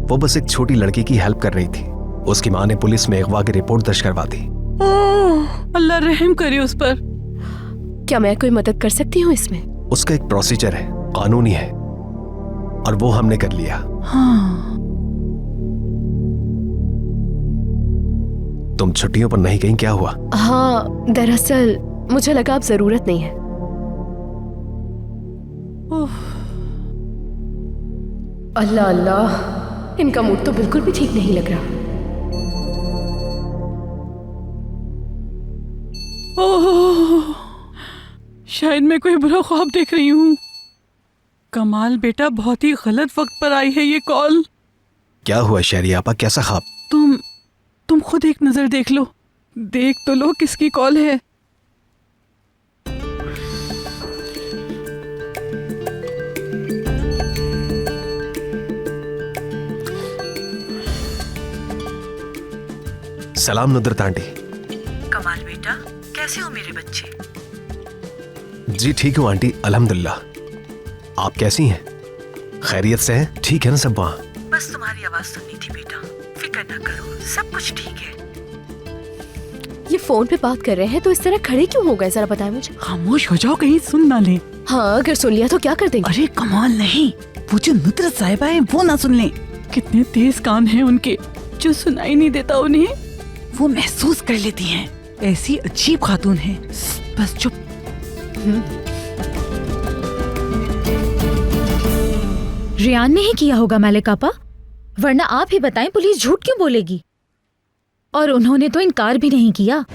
B: वो बस एक छोटी लड़की की हेल्प कर रही थी। उसकी माँ ने पुलिस में अगवा की रिपोर्ट दर्ज करवा दी।
D: अल्लाह रहम करे उस पर।
A: क्या मैं कोई मदद कर सकती हूँ इसमें?
B: उसका एक प्रोसीजर है, कानूनी है, और वो हमने कर लिया।
D: हाँ।
B: तुम छुट्टियों पर नहीं गई, क्या हुआ?
A: हाँ, दरअसल मुझे लगा अब जरूरत नहीं है। अल्लाह अल्लाह, इनका मूड तो बिल्कुल भी ठीक नहीं लग रहा।
D: ओह, शायद मैं कोई बुरा ख्वाब देख रही हूँ। कमाल बेटा, बहुत ही गलत वक्त पर आई है ये कॉल।
B: क्या हुआ शहरी आपा, कैसा ख्वाब?
D: तुम खुद एक नजर देख लो, देख तो लो किसकी कॉल है।
B: सलाम नुदरत आंटी।
D: कमाल बेटा, कैसे हो मेरे बच्चे?
B: जी ठीक हूँ आंटी, अल्हम्दुलिल्लाह। आप कैसी हैं? खैरियत से हैं? ठीक है ना सब वहाँ?
D: बस तुम्हारी आवाज सुननी थी बेटा, फिक्र ना करो, सब कुछ ठीक है।
A: ये फोन पे बात कर रहे हैं तो इस तरह खड़े क्यों हो गए, जरा बताएं मुझे।
D: खामोश हो जाओ, कहीं सुन ना ले।
A: हाँ, अगर सुन लिया तो क्या कर देंगे?
D: अरे कमाल नहीं, वो जो नुदरत साहिबा है वो ना सुन ले। कितने तेज कान हैं उनके, जो सुनाई नहीं देता उन्हें वो महसूस कर लेती हैं। ऐसी अजीब खातून है, बस चुप।
C: रियान ने ही किया होगा मालिक आपा, वरना आप ही बताएं पुलिस झूठ क्यों बोलेगी? और उन्होंने तो इनकार भी नहीं किया।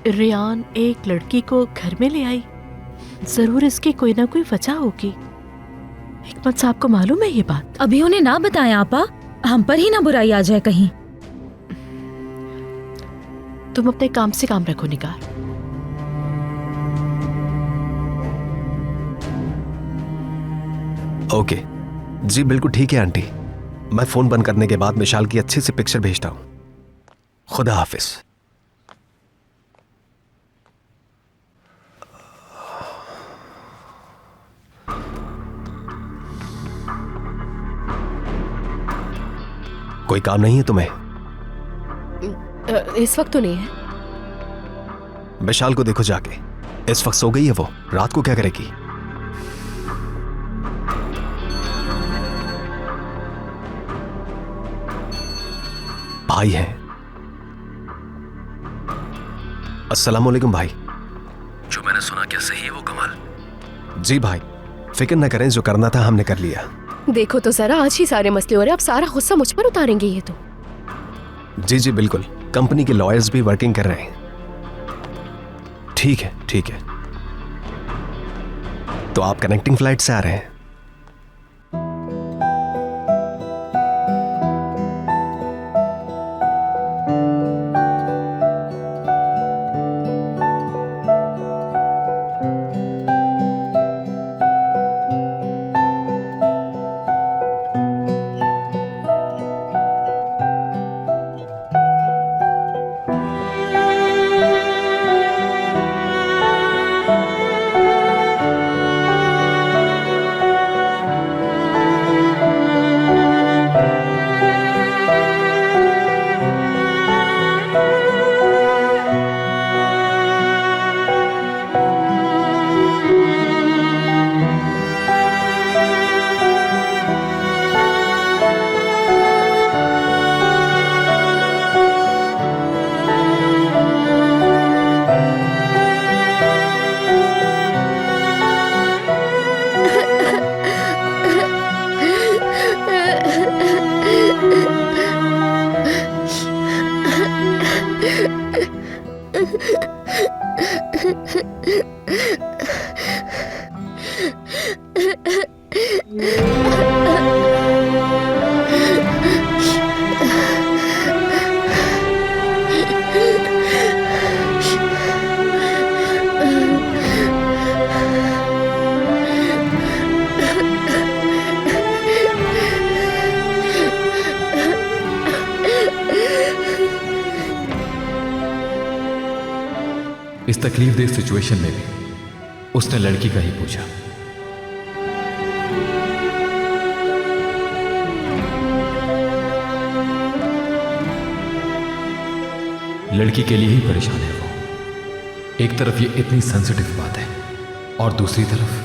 O: रियान एक लड़की को घर में ले आई, जरूर इसकी कोई ना कोई वजह होगी। हिकमत साहब को मालूम है ये बात?
C: अभी उन्हें ना बताया आपा, हम पर ही ना बुराई आ जाए कहीं।
O: तुम अपने काम से काम रखो निगार।
B: ओके जी, बिल्कुल ठीक है आंटी। मैं फोन बंद करने के बाद मिशाल की अच्छी सी पिक्चर भेजता हूँ। खुदा हाफिज। कोई काम नहीं है तुम्हें?
A: इस वक्त तो नहीं है।
B: मिशाल को देखो जाके, इस वक्त सो गई है वो, रात को क्या करेगी? भाई है। अस्सलाम वालेकुम भाई। जो मैंने सुना क्या सही है वो कमाल? जी भाई, फिक्र न करें, जो करना था हमने कर लिया।
A: देखो तो जरा, आज ही सारे मसले हो रहे हैं, अब सारा गुस्सा मुझ पर उतारेंगे ये तो।
B: जी जी बिल्कुल, कंपनी के लॉयर्स भी वर्किंग कर रहे हैं। ठीक है ठीक है। तो आप कनेक्टिंग फ्लाइट से आ रहे हैं?
G: इस तकलीफदेह सिचुएशन में भी उसने लड़की का ही पूछा। लड़की के लिए ही परेशान है वो। एक तरफ ये इतनी सेंसिटिव बात है और दूसरी तरफ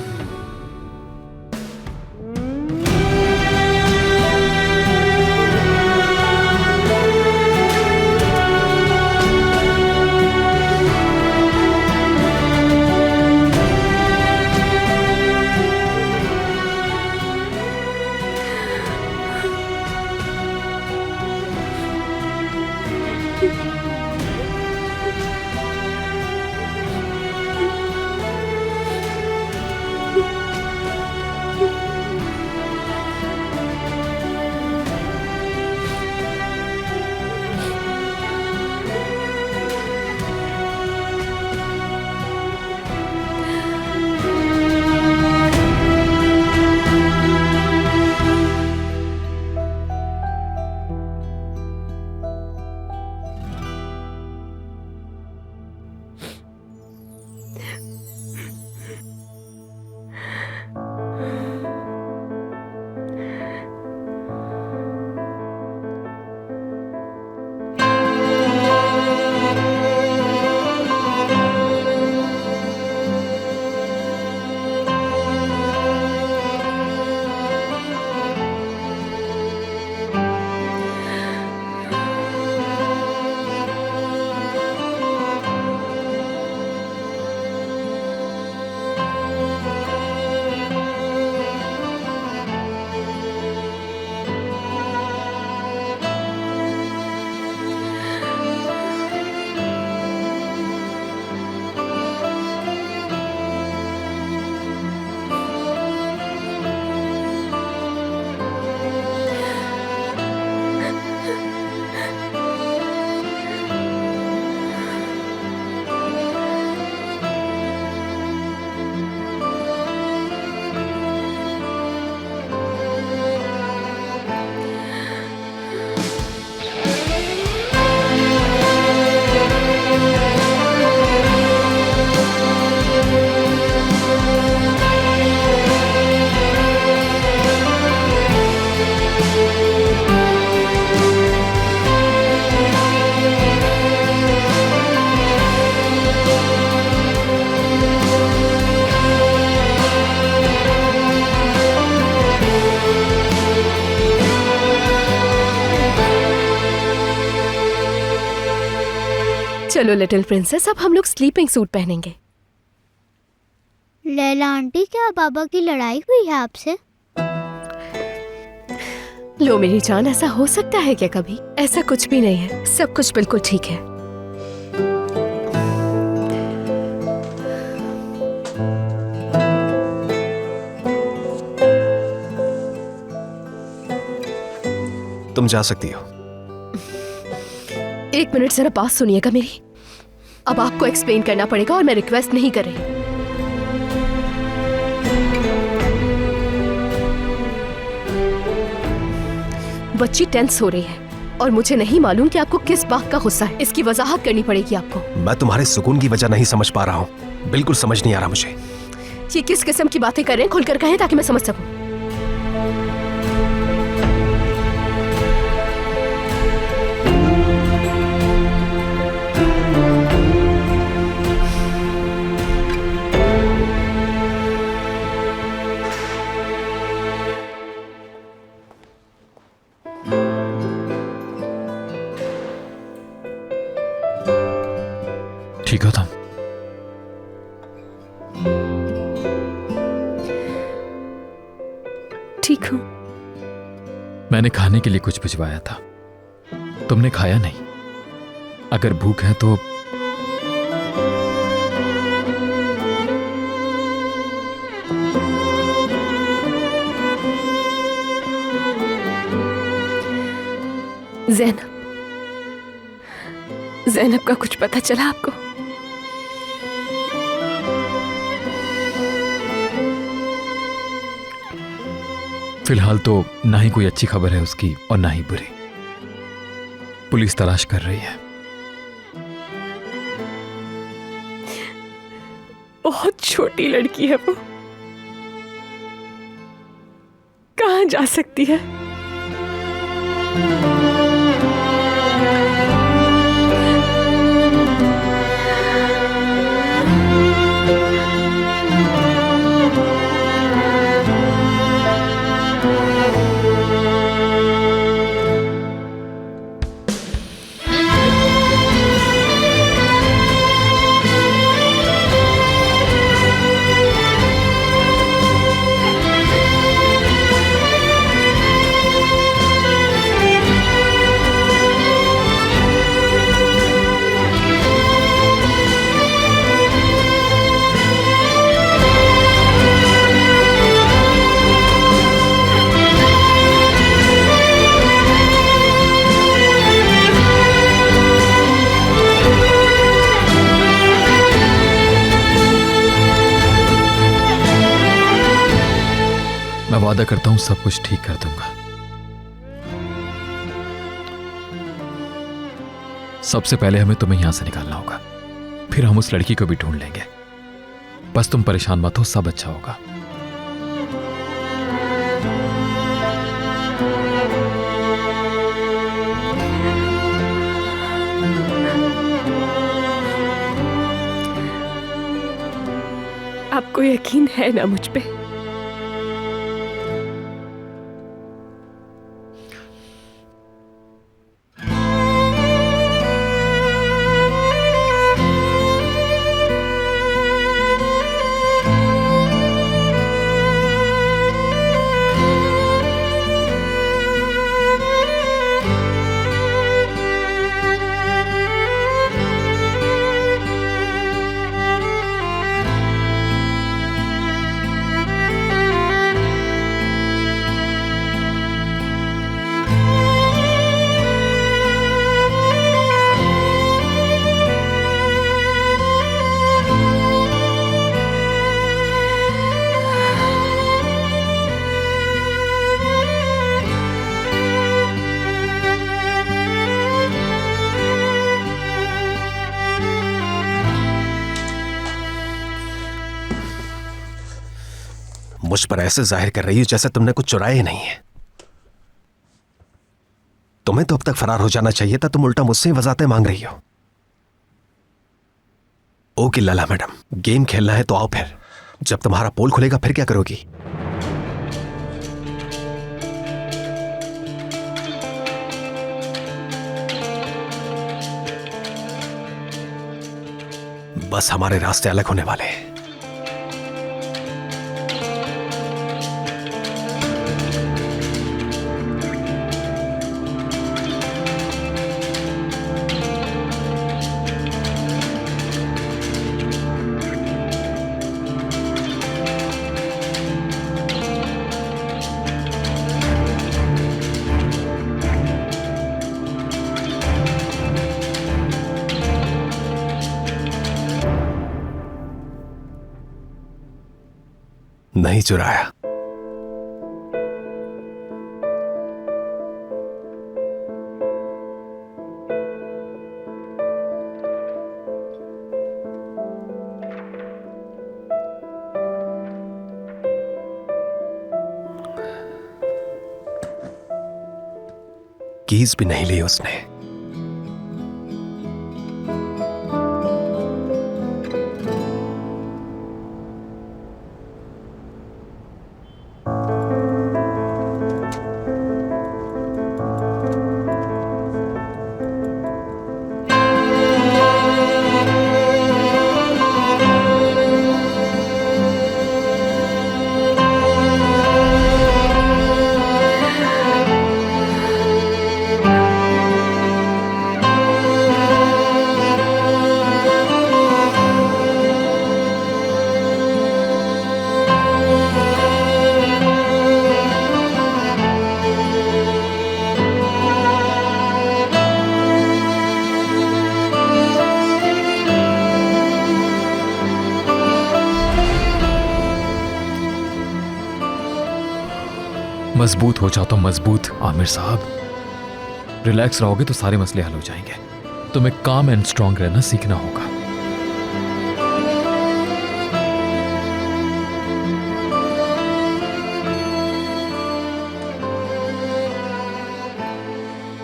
A: चलो लिटिल प्रिंसेस, अब हम लोग स्लीपिंग सूट पहनेंगे।
N: लैला आंटी, क्या पापा की लड़ाई हुई है आपसे?
A: लो मेरी जान, ऐसा हो सकता है क्या कभी? ऐसा कुछ भी नहीं है, सब कुछ बिल्कुल ठीक है।
B: तुम जा सकती हो।
A: एक मिनट जरा बात सुनिएगा मेरी। अब आपको एक्सप्लेन करना पड़ेगा और मैं रिक्वेस्ट नहीं कर रही। बच्ची टेंस हो रही है और मुझे नहीं मालूम कि आपको किस बात का गुस्सा है। इसकी वजाहत करनी पड़ेगी आपको।
B: मैं तुम्हारे सुकून की वजह नहीं समझ पा रहा हूँ, बिल्कुल समझ नहीं आ रहा मुझे।
A: ये किस किस्म की बातें कर रहे हैं, खुलकर कहें ताकि मैं समझ सकूं।
G: ठीक हो तुम?
A: ठीक हूँ।
G: मैंने खाने के लिए कुछ भिजवाया था, तुमने खाया नहीं। अगर भूख है तो
A: जैनब का कुछ पता चला आपको?
G: फिलहाल तो ना ही कोई अच्छी खबर है उसकी और ना ही बुरी। पुलिस तलाश कर रही है।
A: बहुत छोटी लड़की है वो, कहाँ जा सकती है?
G: मैं वादा करता हूं सब कुछ ठीक कर दूंगा। सबसे पहले हमें तुम्हें यहां से निकालना होगा, फिर हम उस लड़की को भी ढूंढ लेंगे। बस तुम परेशान मत हो, सब अच्छा होगा।
A: आपको यकीन है ना मुझ पे?
B: मुझ पर ऐसे जाहिर कर रही हो जैसे तुमने कुछ चुराया ही नहीं है। तुम्हें तो अब तक फरार हो जाना चाहिए था, तुम उल्टा मुझसे ही वजाहतें मांग रही हो। ओके लला मैडम, गेम खेलना है तो आओ, फिर जब तुम्हारा पोल खुलेगा फिर क्या करोगी? बस हमारे रास्ते अलग होने वाले हैं। नहीं चुराया। कीज भी नहीं ली उसने।
G: मजबूत हो जाओ तो मजबूत आमिर साहब। रिलैक्स रहोगे तो सारे मसले हल हो जाएंगे। तुम्हें काम एंड स्ट्रांग रहना सीखना होगा।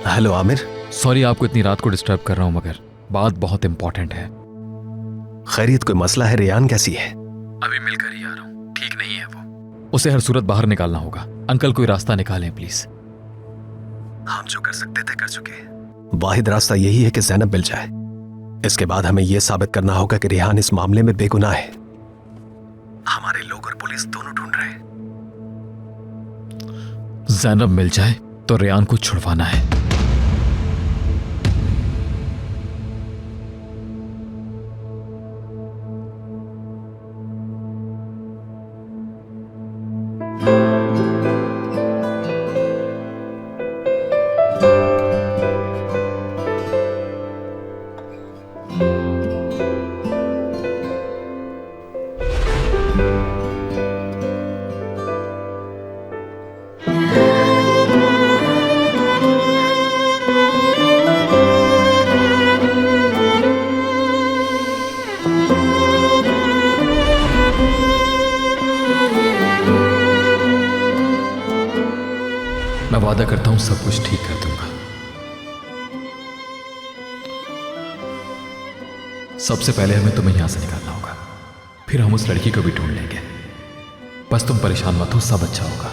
B: हेलो आमिर।
G: सॉरी आपको इतनी रात को डिस्टर्ब कर रहा हूं, मगर बात बहुत इंपॉर्टेंट है।
B: खैरियत कोई मसला है? रेयान कैसी है?
G: अभी मिलकर ही आ रहा हूं, ठीक नहीं है वो। उसे हर सूरत बाहर निकालना होगा। अंकल कोई रास्ता निकालें प्लीज।
B: हम जो कर सकते थे कर चुके। वाहिद रास्ता यही है कि ज़ैनब मिल जाए। इसके बाद हमें यह साबित करना होगा कि रेहान इस मामले में बेगुनाह है। हमारे लोग और पुलिस दोनों ढूंढ रहे हैं।
G: ज़ैनब मिल जाए तो रेहान को छुड़वाना है। मैं वादा करता हूं सब कुछ ठीक कर दूंगा। सबसे पहले हमें तुम्हें यहां से निकालना होगा, फिर हम उस लड़की को भी ढूंढ लेंगे। बस तुम परेशान मत हो, सब अच्छा होगा।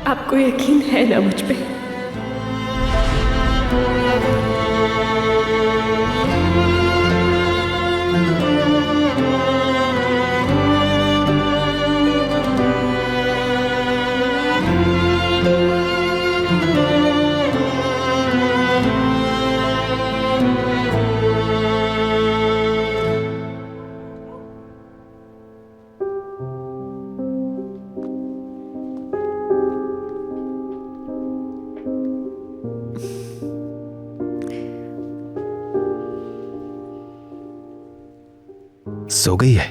A: आपको यकीन है ना मुझ पे?
B: सो गई है?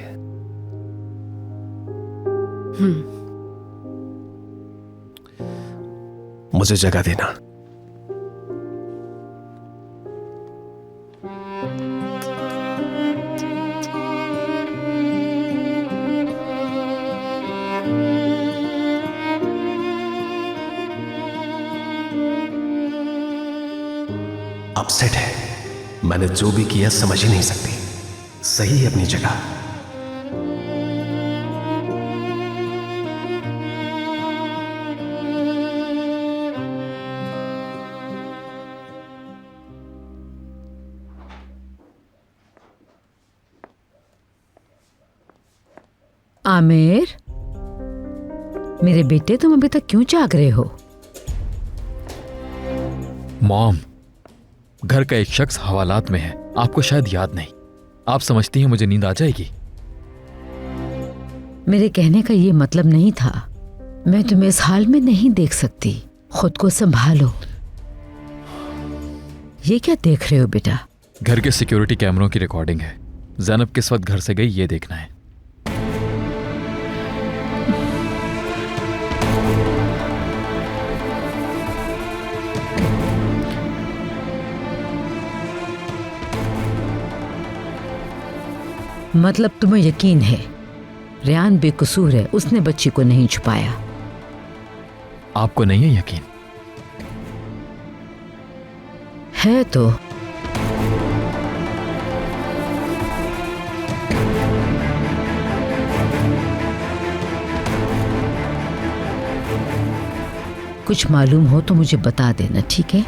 B: मुझे जगह देना। अपसेट है। मैंने जो भी किया समझ ही नहीं सकती। सही है अपनी जगह।
J: आमिर, मेरे बेटे, तुम अभी तक क्यों जाग रहे हो?
G: मॉम, घर का एक शख्स हवालात में है। आपको शायद याद नहीं। आप समझती हैं मुझे नींद आ जाएगी?
J: मेरे कहने का ये मतलब नहीं था। मैं तुम्हें इस हाल में नहीं देख सकती। खुद को संभालो। ये क्या देख रहे हो बेटा?
G: घर के सिक्योरिटी कैमरों की रिकॉर्डिंग है। ज़ैनब किस वक्त घर से गई ये देखना है।
J: मतलब तुम्हें यकीन है रेहान बेकसूर है, उसने बच्ची को नहीं छुपाया?
G: आपको नहीं है यकीन?
J: है तो कुछ मालूम हो तो मुझे बता देना, ठीक है?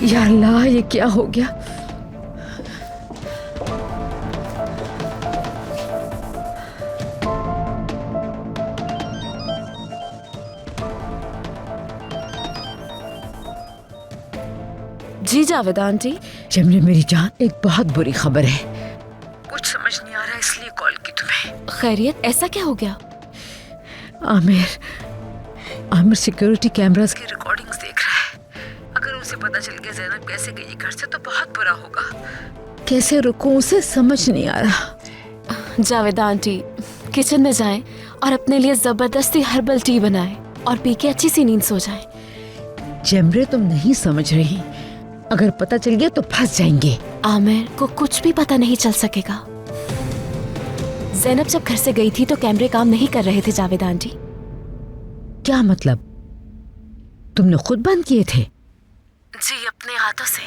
J: या अल्लाह, ये क्या हो गया?
H: जी जावेद आंटी।
J: जमरे मेरी जान, एक बहुत बुरी खबर है। कुछ समझ नहीं आ रहा इसलिए कॉल की तुम्हें।
H: खैरियत, ऐसा क्या हो गया?
J: आमिर सिक्योरिटी कैमरास की रिकॉर्डिंग्स देख रहा है। अगर उसे पता चल गया जैनब कैसे गई घर से तो बहुत बुरा होगा। कैसे रुकूं उसे समझ नहीं आ रहा।
H: जावेद आंटी, किचन में जाएं और अपने लिए जबरदस्ती हर्बल टी बनाएं और पी के अच्छी सी नींद सो जाएं।
J: जमरे, तुम नहीं समझ रही। अगर पता चल गया तो फंस जाएंगे।
H: आमिर को कुछ भी पता नहीं चल सकेगा। जैनब जब घर से गई थी तो कैमरे काम नहीं कर रहे थे जावेद आंटी।
J: क्या मतलब? तुमने खुद बंद किए थे?
H: जी, अपने हाथों से।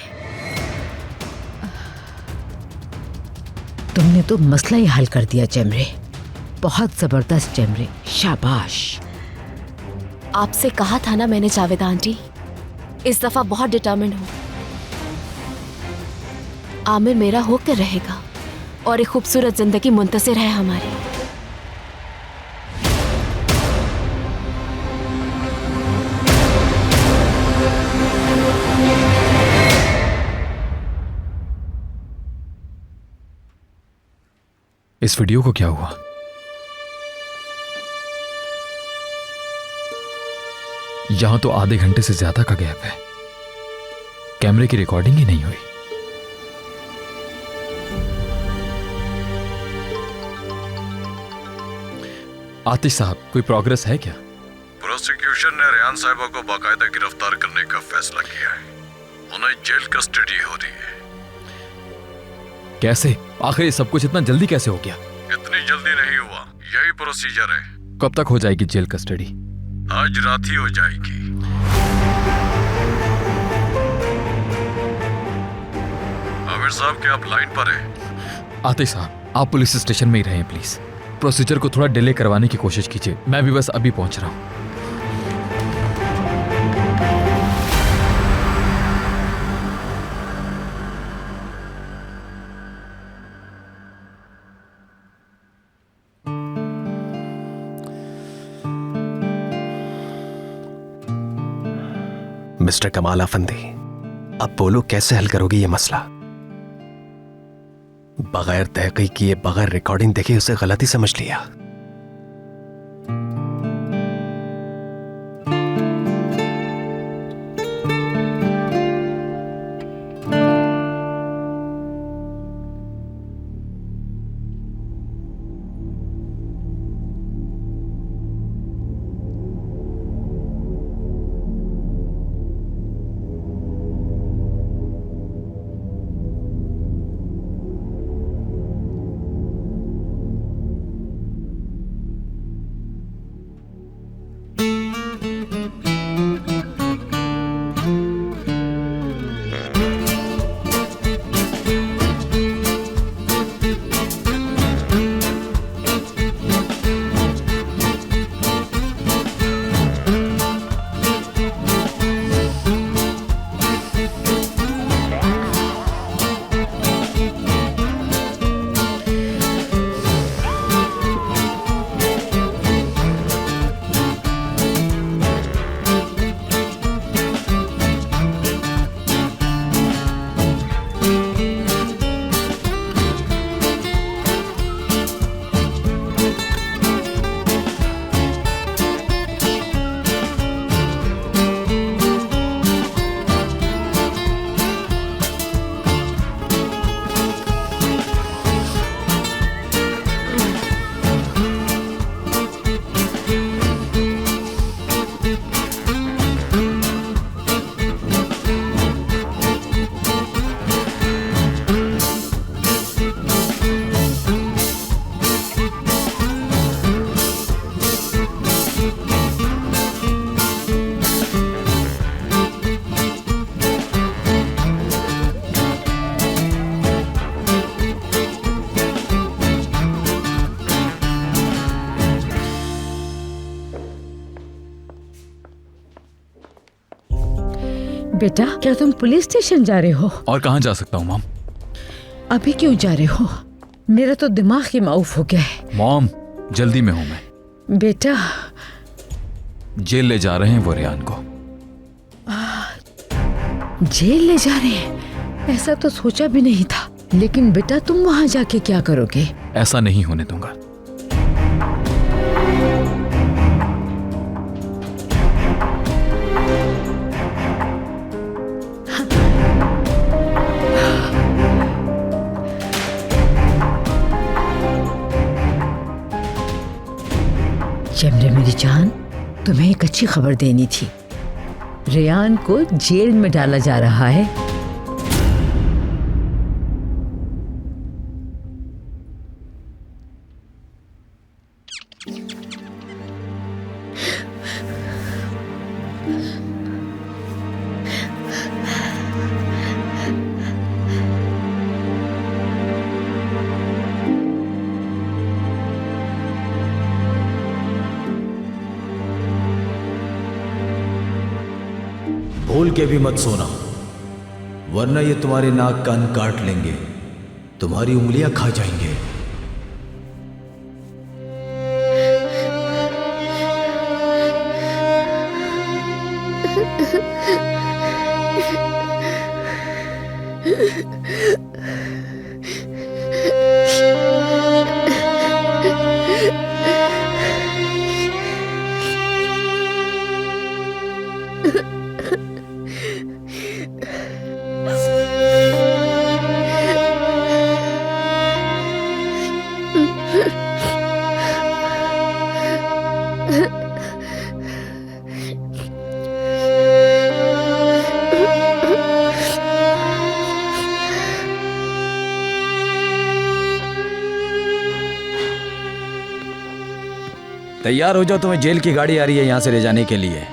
J: तुमने तो मसला ही हल कर दिया जमरे। बहुत जबरदस्त जमरे, शाबाश।
H: आपसे कहा था ना मैंने जावेद आंटी, इस दफा बहुत डिटर्मिन्ड हूँ। आमिर मेरा होकर रहेगा और एक खूबसूरत जिंदगी मुंतज़िर है हमारी।
G: इस वीडियो को क्या हुआ? यहां तो आधे घंटे से ज्यादा का गैप है। कैमरे की रिकॉर्डिंग ही नहीं हुई। आतिश साहब, कोई प्रोग्रेस है क्या?
P: प्रोसिक्यूशन ने रेहान साहिबा को बाकायदा गिरफ्तार करने का फैसला किया है। उन्हें जेल कस्टडी हो रही है।
G: कैसे? आखिर ये सब कुछ इतना जल्दी कैसे हो गया?
P: इतनी जल्दी नहीं हुआ, यही प्रोसीजर है।
G: कब तक हो जाएगी जेल कस्टडी?
P: आज रात ही हो जाएगी। आमिर साहब, क्या आप लाइन पर हैं?
G: आतिश साहब, आप पुलिस स्टेशन में ही रहें प्लीज। प्रोसीजर को थोड़ा डिले करवाने की कोशिश कीजिए। मैं भी बस अभी पहुंच रहा हूं।
B: मिस्टर कमाल अफंदी, अब बोलो कैसे हल करोगे ये मसला? बगैर तहकीक किए, बगैर रिकॉर्डिंग देखे उसे गलती समझ लिया।
J: बेटा, क्या तुम पुलिस स्टेशन जा रहे हो?
G: और कहाँ जा सकता हूँ मॉम?
J: अभी क्यों जा रहे हो? मेरा तो दिमाग ही माउफ हो गया है।
G: मॉम, जल्दी में हूँ मैं।
J: बेटा,
G: जेल ले जा रहे हैं वो रेहान को।
J: जेल ले जा रहे हैं? ऐसा तो सोचा भी नहीं था। लेकिन बेटा, तुम वहाँ जाके क्या करोगे?
G: ऐसा नहीं होने दूंगा।
J: जमरे मेरी जान, तुम्हें एक अच्छी खबर देनी थी। रेहान को जेल में डाला जा रहा है।
F: भूल के भी मत सोना, वरना ये तुम्हारे नाक कान काट लेंगे, तुम्हारी उंगलियां खा जाएंगे। तैयार हो जाओ, तुम्हें जेल की गाड़ी आ रही है यहां से ले जाने के लिए।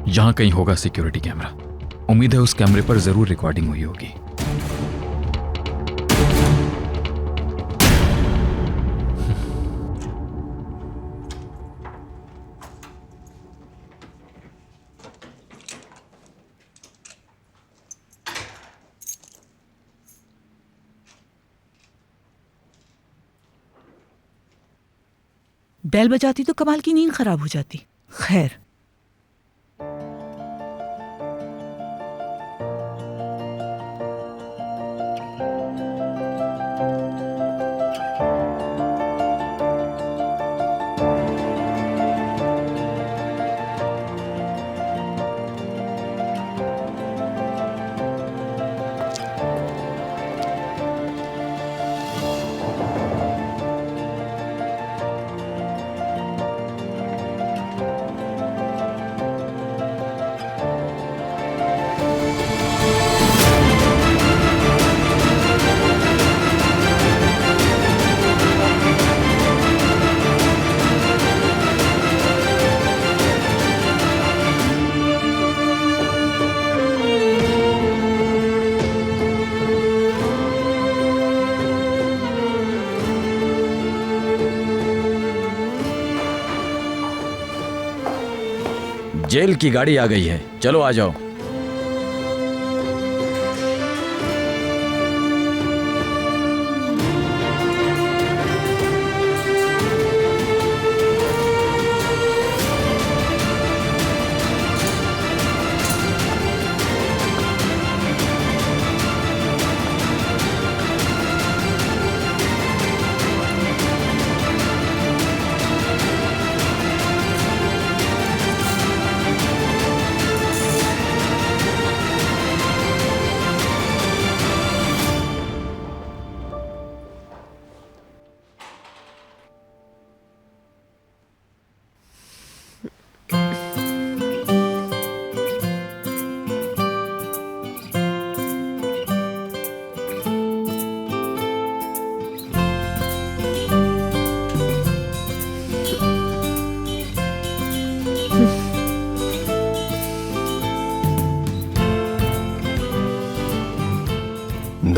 G: यहां कहीं होगा सिक्योरिटी कैमरा। उम्मीद है उस कैमरे पर जरूर रिकॉर्डिंग हुई होगी।
D: बेल बजाती तो कमाल की नींद खराब हो जाती। खैर,
F: जेल की गाड़ी आ गई है, चलो आ जाओ।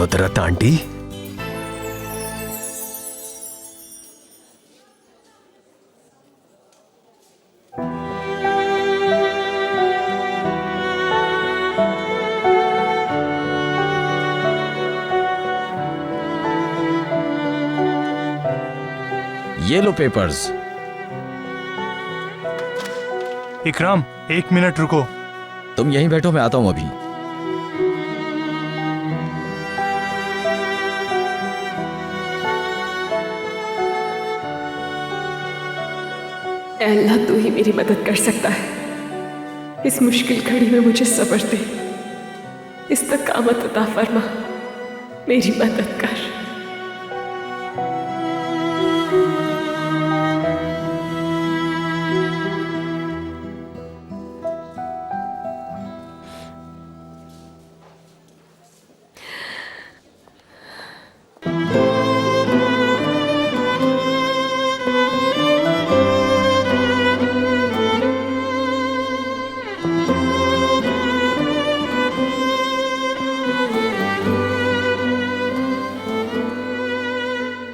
B: नुदरत आंटी,
F: ये लो पेपर्स।
Q: इकराम, 1 मिनट रुको।
F: तुम यहीं बैठो, मैं आता हूं अभी।
H: अल्लाह तू ही मेरी मदद कर सकता है। इस मुश्किल घड़ी में मुझे सब्र दे, इस्तकामत अता फरमा, मेरी मदद कर।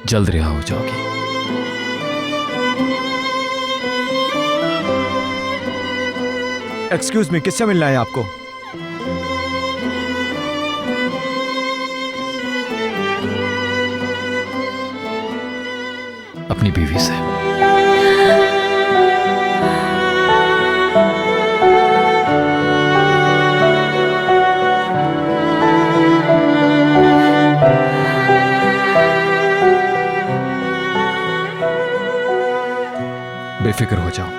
G: जल्द रिहा हो जाओगी।
E: एक्सक्यूज मी, किससे मिलना है आपको?
G: अपनी बीवी से। बेफिक्र हो जाओ,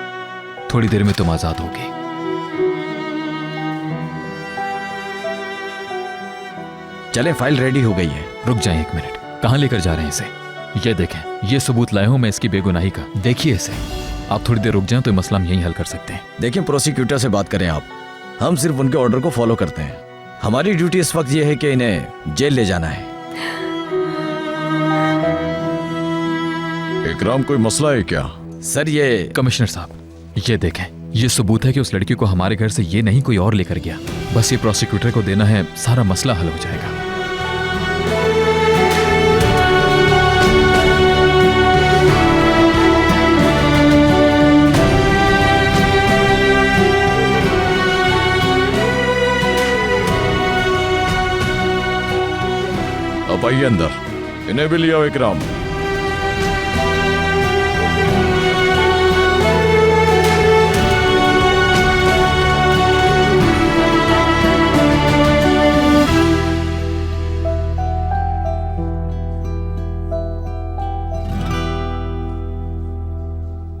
G: थोड़ी देर में तुम आजाद होगी।
F: चले, फाइल रेडी हो गई है।
G: रुक जाएं 1 मिनट। कहां लेकर जा रहे हैं इसे? ये देखें, ये सबूत लाया हूं मैं इसकी बेगुनाही का। देखिए इसे। आप थोड़ी देर रुक जाएं तो ये मसला हम यहीं हल कर सकते हैं।
F: देखिए, प्रोसिक्यूटर से बात करें आप। हम सिर्फ उनके ऑर्डर को फॉलो करते हैं। हमारी ड्यूटी इस वक्त यह है कि इन्हें जेल ले जाना है।
P: इकराम, कोई मसला है क्या?
F: सर, ये
G: कमिश्नर साहब, ये देखें, ये सबूत है कि उस लड़की को हमारे घर से ये नहीं कोई और लेकर गया। बस ये प्रोसिक्यूटर को देना है, सारा मसला हल हो जाएगा।
P: अब आइए अंदर, इन्हें भी लिया इकराम।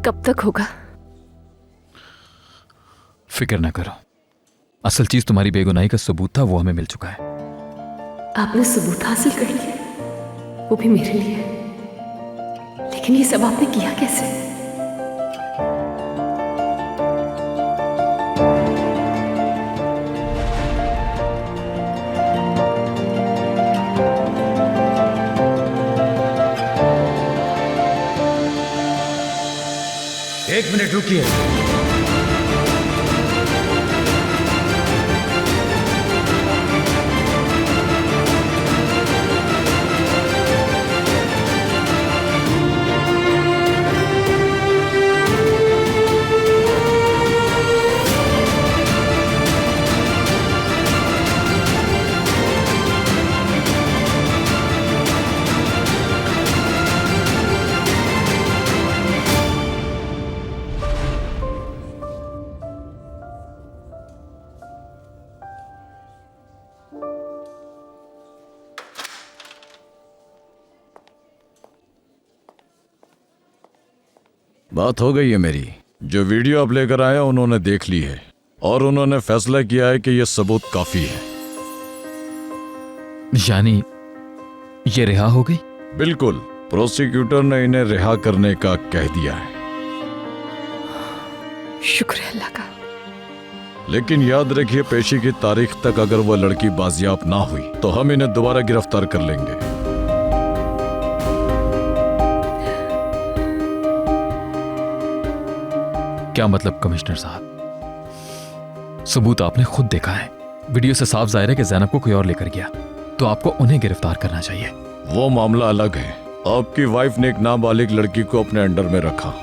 H: कब तक होगा?
G: फिक्र ना करो, असल चीज तुम्हारी बेगुनाही का सबूत था, वो हमें मिल चुका है।
H: आपने सबूत हासिल कर लिए, वो भी मेरे लिए। लेकिन ये सब आपने किया कैसे?
F: एक मिनट रुकिए। बात हो गई है मेरी।
P: जो वीडियो आप लेकर आए उन्होंने देख ली है और उन्होंने फैसला किया है कि यह सबूत काफी है।
G: यानी ये रिहा हो गई?
P: बिल्कुल, प्रोसिक्यूटर ने इन्हें रिहा करने का कह दिया है।
H: शुक्र है अल्लाह का।
P: लेकिन याद रखिए, पेशी की तारीख तक अगर वह लड़की बाजियाब ना हुई तो हम इन्हें दोबारा गिरफ्तार कर लेंगे।
G: क्या मतलब कमिश्नर साहब? सबूत आपने खुद देखा है। वीडियो से साफ जाहिर है कि ज़ैनब को कोई और लेकर गया। तो आपको उन्हें गिरफ्तार करना चाहिए।
F: वो मामला अलग है। आपकी वाइफ ने एक नाबालिग लड़की को अपने अंडर में रखा।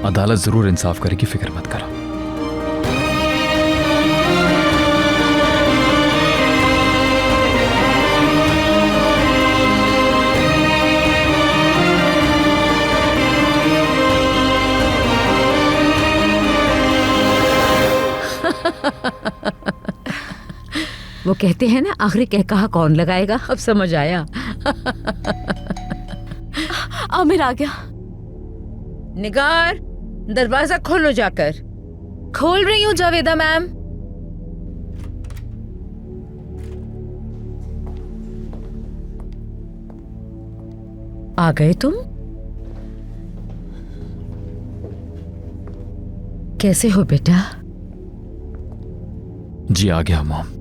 G: अदालत जरूर इंसाफ करेगी, फिक्र मत करो।
J: वो कहते हैं ना, आखिरी कह कहा कौन लगाएगा। अब समझ आया।
H: आमिर आ गया।
J: निगार, दरवाजा खोलो जाकर।
C: खोल रही हूँ जावेदा मैम।
J: आ गए तुम? कैसे हो बेटा?
G: जी आ गया मॉम।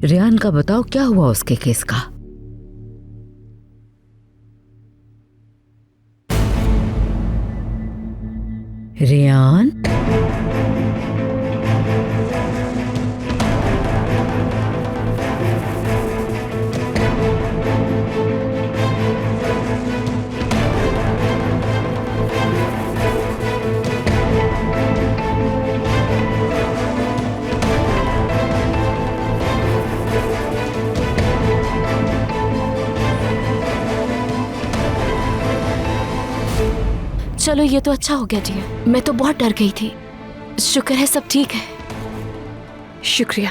J: रियान का बताओ, क्या हुआ उसके केस का? रियान,
H: चलो ये तो अच्छा हो गया डियर। मैं तो बहुत डर गई थी। शुक्र है सब ठीक है।
A: शुक्रिया।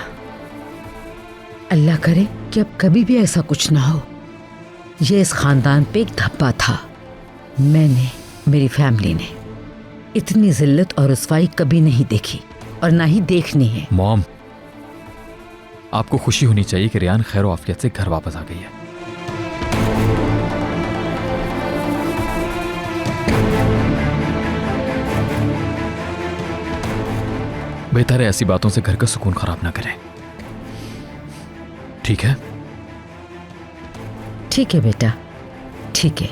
J: अल्लाह करे कि अब कभी भी ऐसा कुछ ना हो। ये इस खानदान पे एक धब्बा था। मैंने, मेरी फैमिली ने इतनी जिल्लत और रुसवाई कभी नहीं देखी और ना ही देखनी है।
G: मॉम, आपको खुशी होनी चाहिए कि रियान खैर आफियत से घर वापस आ गई है। बेहतर है ऐसी बातों से घर का सुकून खराब ना करें। ठीक है?
J: ठीक है बेटा, ठीक है।